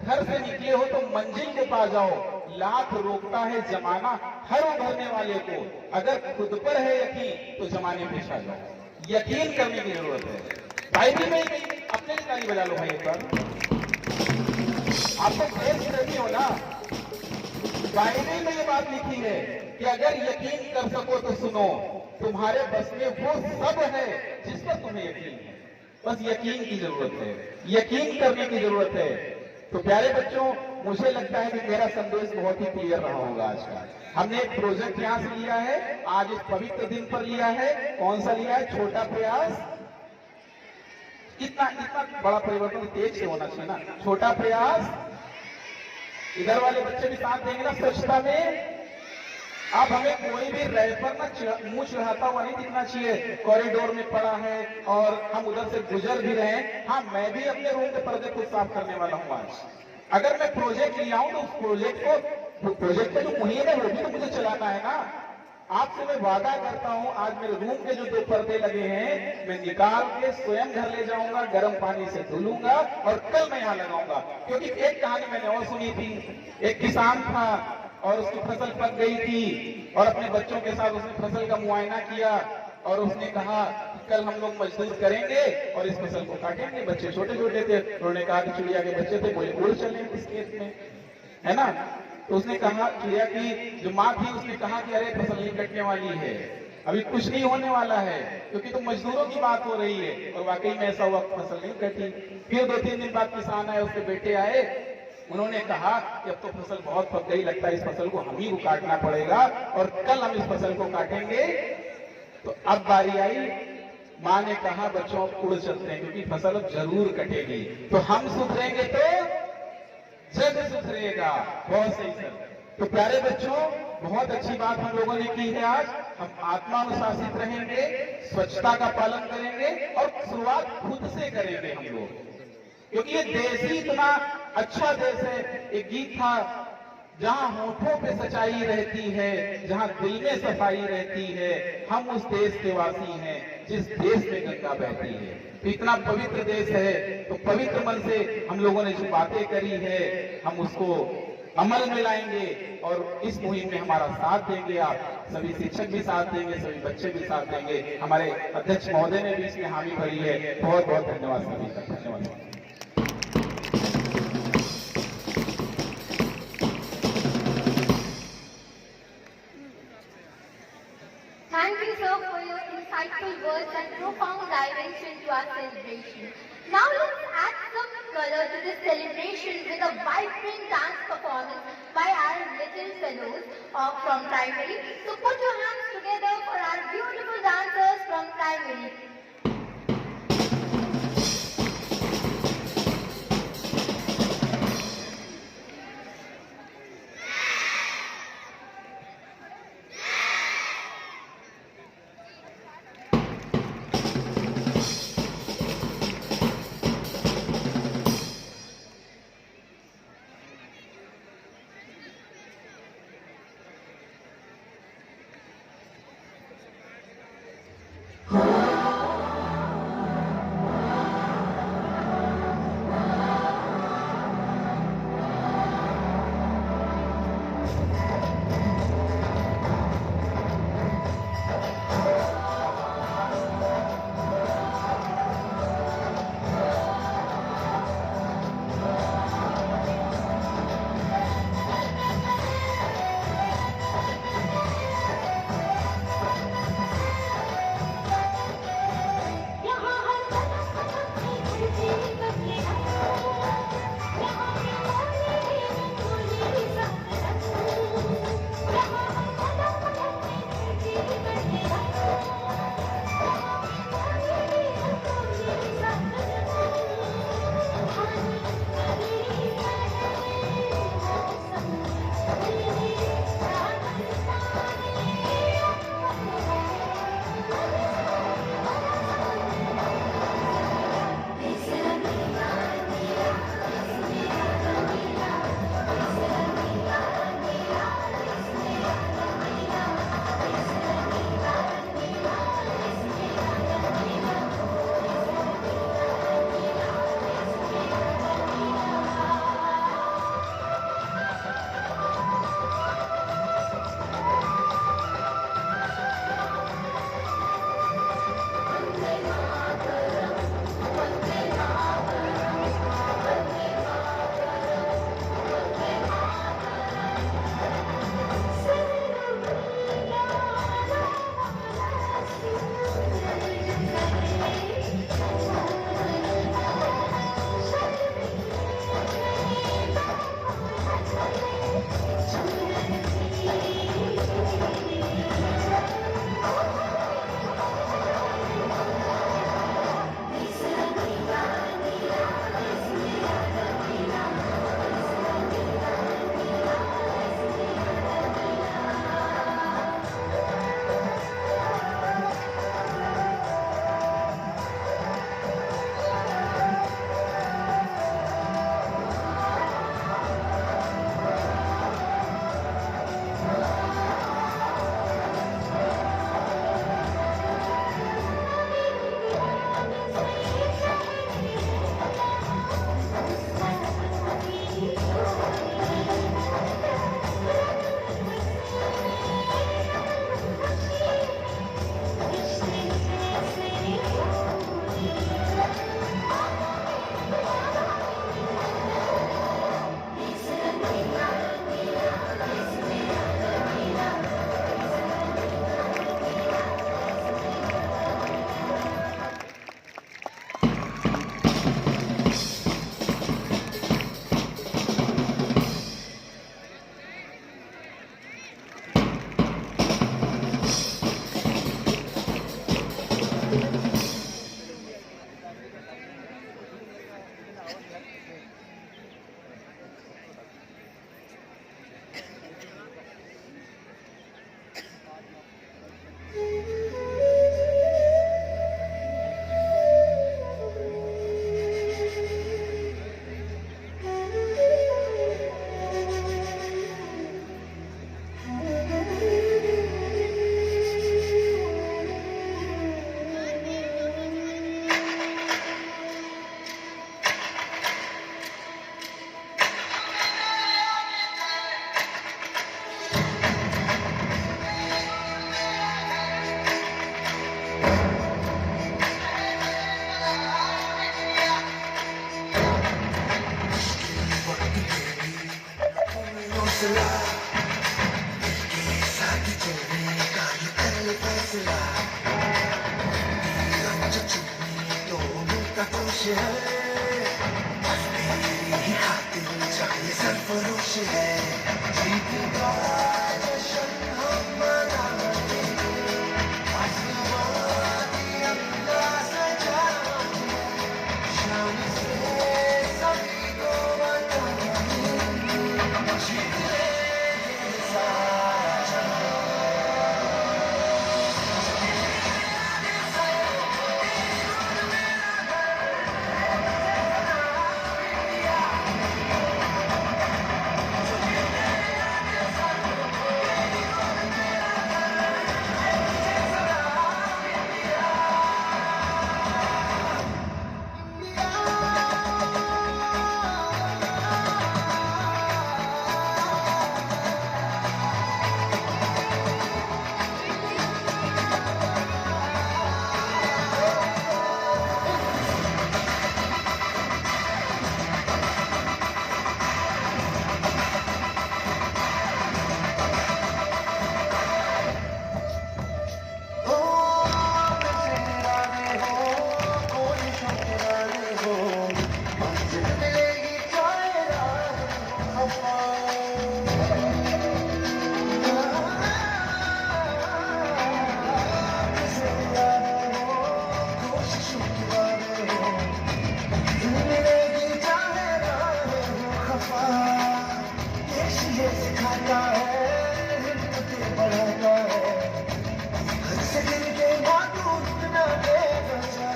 H: घर से निकले हो तो मंजिल के पास जाओ। लाख रोकता है जमाना हर उभरने वाले को, अगर खुद पर है यकीन तो जमाने पे छा जाओ। यकीन करने की जरूरत है। बाइबल में अपने लिए ताली बजा लो भाई एक बार। आपको देश प्रेमी हो ना, बाइबल में ये बात लिखी है कि अगर यकीन कर सको तो सुनो, तुम्हारे बस में वो सब है जिस पर तुम्हें यकीन है। बस यकीन की जरूरत है, यकीन करने की जरूरत है। तो प्यारे बच्चों, मुझे लगता है कि मेरा संदेश बहुत ही क्लियर रहा होगा आज का। हमने एक प्रोजेक्ट यहाँ से लिया है, आज इस पवित्र दिन पर लिया है। कौन सा लिया है? छोटा प्रयास। इतना इतना बड़ा परिवर्तन तेज से होना चाहिए ना। छोटा प्रयास। इधर वाले बच्चे भी साथ देंगे ना स्वच्छता में। अब हमें कोई भी रैपर ना मुंह चढ़ाता हुआ नहीं दिखना चाहिए। कॉरिडोर में पड़ा है और हम उधर से गुजर भी रहे हैं। हाँ, मैं भी अपने रूम के पर्दे खुद साफ करने वाला हूँ आज। अगर मैं प्रोजेक्ट लिया हूं तो उस प्रोजेक्ट का जो मुहिम है वो भी तो मुझे चलाना है ना। आपसे मैं वादा करता हूं, आज मेरे रूम के जो 2 पर्दे लगे हैं मैं निकाल के स्वयं घर ले जाऊंगा, गर्म पानी से धुलूंगा और कल मैं यहाँ लगाऊंगा। क्योंकि एक कहानी मैंने और सुनी थी। एक किसान था और उसकी फसल पक गई थी और अपने बच्चों के साथ उसने फसल का मुआयना किया और उसने कहा कल हम लोग मजदूर करेंगे और इस फसल को काटेंगे। बच्चे छोटे छोटे थे, उन्होंने कहा कि चिड़िया के बच्चे थे, बोले उड़ चलें इस खेत में, है ना। तो उसने कहा, चिड़िया की जो माँ थी उसने कहा कि अरे फसल नहीं कटने वाली है, अभी कुछ नहीं होने वाला है, क्योंकि तो मजदूरों की बात हो रही है। और वाकई में ऐसा हुआ, फसल नहीं कटी। फिर 2-3 दिन बाद किसान आए, उसके बेटे आए, उन्होंने कहा कि अब तो फसल बहुत पक गई, लगता है इस फसल को हम ही को काटना पड़ेगा और कल हम इस फसल को काटेंगे। तो अब बारी आई, माँ ने कहा बच्चों उड़ चलते हैं क्योंकि फसल अब जरूर कटेगी। तो हम सुधरेंगे तो जग सुधरेगा। बहुत सही सर। तो प्यारे बच्चों, बहुत अच्छी बात हम लोगों ने की है आज। हम आत्मानुशासित रहेंगे, स्वच्छता का पालन करेंगे और शुरुआत खुद से करेंगे हम लोग, क्योंकि ये देश ही इतना अच्छा देश है। एक गीत था, जहां होठों पे सच्चाई रहती है, जहां दिल में सफाई रहती है, हम उस देश के वासी हैं जिस देश में गंगा बहती है। तो इतना पवित्र देश है, तो पवित्र मन से हम लोगों ने जो बातें करी है हम उसको अमल में लाएंगे और इस मुहिम में हमारा साथ देंगे। आप सभी शिक्षक भी साथ देंगे, सभी बच्चे भी साथ देंगे। हमारे अध्यक्ष महोदय ने भी इसमें हामी भरी है। बहुत बहुत धन्यवाद सभी का। धन्यवाद।
D: Thank you, sir, for your insightful words and profound direction to our celebration. Now let's add some color to this celebration with a vibrant dance performance by our little fellows from primary. So put your hands together for our beautiful dancers from primary.
I: Sarfarosh है, हस्ती खातिर चाहिए सरफरोश है, जीत का जश्न हम मनाएंगे, आसमानी अंदाज़ सजाएंगे, शान से सभी को बताएंगे, जीत लेंगे सारा जहां। सिखाता है, हिम्मतें बढ़ाता है, हर सेकंड के मातूम ना बेवजह।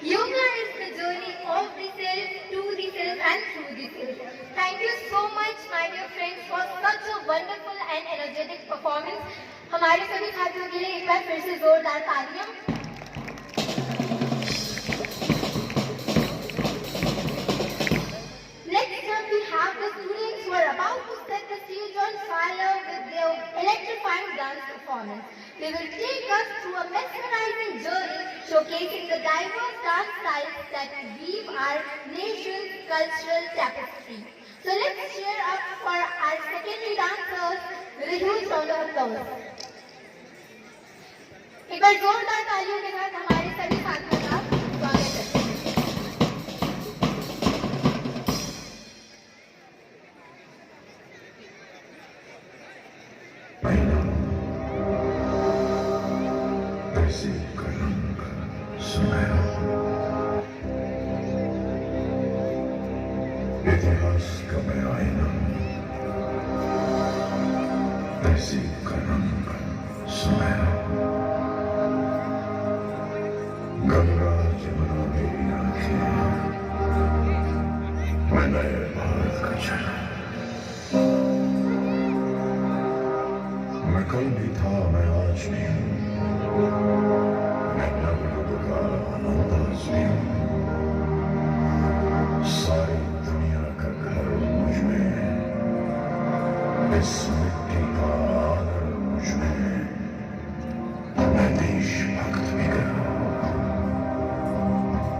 D: Yoga is the journey of the self, to the self and through the self. Thank you so much my dear friends for such a wonderful and energetic performance. हमारे सभी छात्रों के लिए एक बार फिर से जोरदार तालियां। Next up we have the students who are about to set the stage on fire with their electrifying dance performance. They will take us through a mesmerizing journey showcasing the diverse dance styles that weave our nation's cultural tapestry. So let's cheer up for our secondary dancers with a huge round of applause. एक बार जोरदार तालियों के साथ हमारे सभी साथियों का स्वागत है।
I: इतिहास का मैं आईना, ऐसी का रंग सुनहरा, गंगा जमुना मेरी आंखें, मैं नए भारत का चेहरा। मैं कल भी था, मैं आज भी हूँ, मैं नवयुग का अंदाज भी हूँ। सारी इस मिट्टी का आदर मुझ में, मैं देशभक्त भी करूं।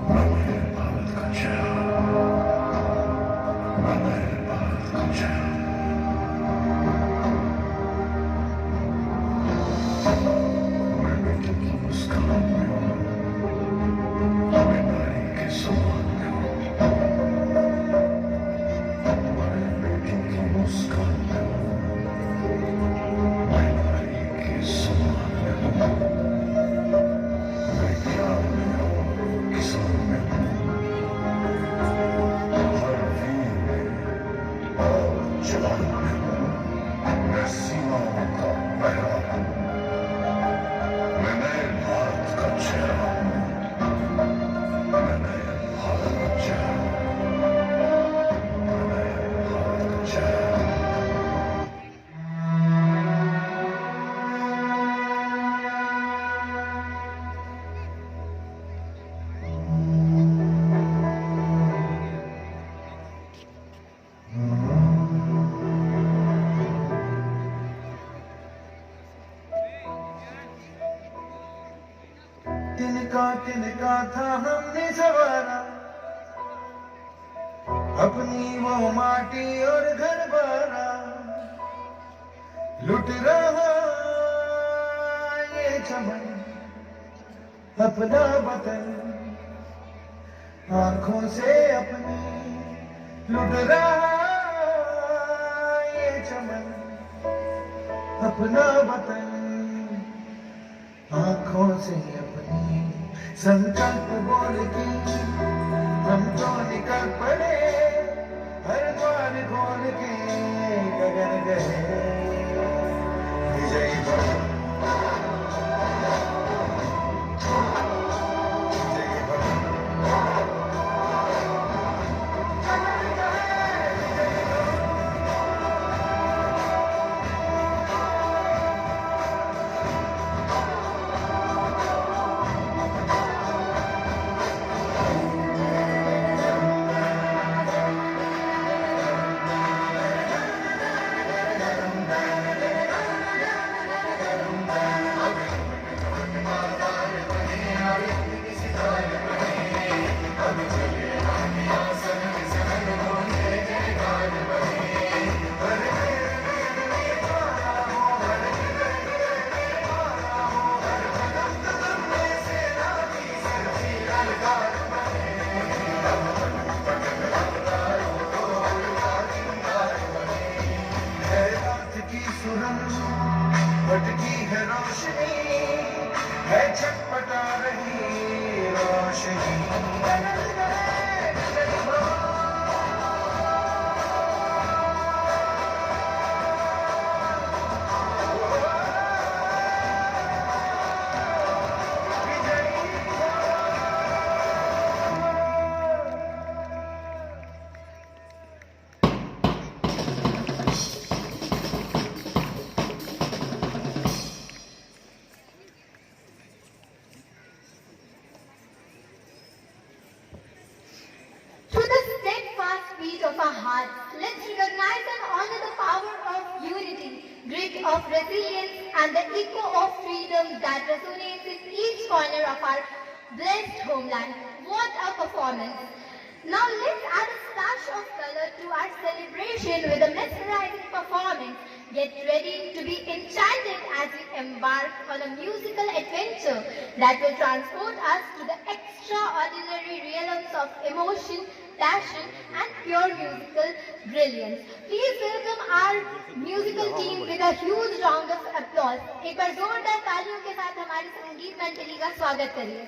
I: मैं मेरे भारत का चेहरा, मैं मेरे भारत का चेहरा। मैं बेटी की मुस्कान में हूं, मैं नारी के सम्मान में हूं। मैं बेटी की मुस्कान में हूं, मैं नारी के सम्मान में हूं। मैं ज्ञान में हूं, किसान में हूं, हर वीर में और जवान में हूं। मैं सीमाओं का पहरा हूं, मैं नए भारत का चेहरा हूं, मैं नए भारत का चेहरा हूं, मैं नए भारत का चेहरा हूं।
J: तिनका था हमने सवारा, अपनी वो माटी और घर बारा। लुट रहा ये चमन अपना वतन, आंखों से अपनी लुट रहा ये चमन अपना वतन, आंखों से अपनी। संकल्प बोल के हम तो निकल पड़े, हर द्वार खोल के गगन गए। विजयी भव, विजयी भव। भटकी है रोशनी, है छटपटा रही रोशनी।
D: Of our hearts, let's recognize and honor the power of unity, grit of resilience, and the echo of freedom that resonates in each corner of our blessed homeland. What a performance! Now let's add a splash of color to our celebration with a mesmerizing performance. Get ready to be enchanted as we embark on a musical adventure that will transport us to the extraordinary realms of emotion, passion and pure musical brilliance. Please welcome our musical team with a huge round of applause. एक बार जोरदार तालियों के साथ हमारी संगीत मंडली का स्वागत करिए।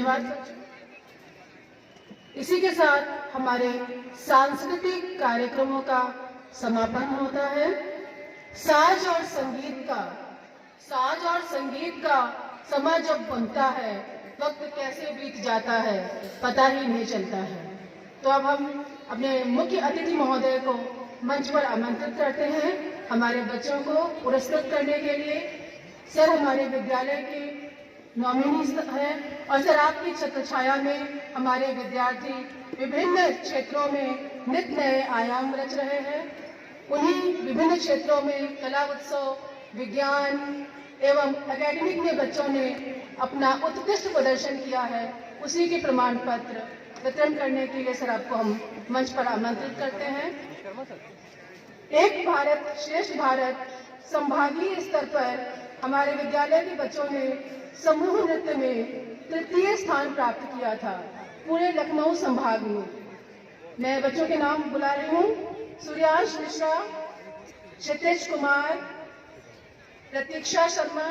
A: धन्यवाद। इसी के साथ हमारे सांस्कृतिक कार्यक्रमों का समापन होता है। साज और संगीत का समा जब बनता है, वक्त कैसे बीत जाता है पता ही नहीं चलता है। तो अब हम अपने मुख्य अतिथि महोदय को मंच पर आमंत्रित करते हैं हमारे बच्चों को पुरस्कृत करने के लिए। सर हमारे विद्यालय के नॉमिनी हैं और सर आपकी छत्र छाया में हमारे विद्यार्थी विभिन्न क्षेत्रों में नित नए आयाम रच रहे हैं। उन्हीं विभिन्न क्षेत्रों में कला उत्सव, विज्ञान एवं एकेडमिक में बच्चों ने अपना उत्कृष्ट प्रदर्शन किया है। उसी के प्रमाण पत्र वितरण करने के लिए सर आपको हम मंच पर आमंत्रित करते हैं। एक भारत श्रेष्ठ भारत संभागीय स्तर पर हमारे विद्यालय के बच्चों ने समूह नृत्य में तृतीय स्थान प्राप्त किया था पूरे लखनऊ संभाग में। मैं बच्चों के नाम बुला रही हूँ। सूर्यांश मिश्रा, क्षितिज कुमार, प्रतीक्षा शर्मा,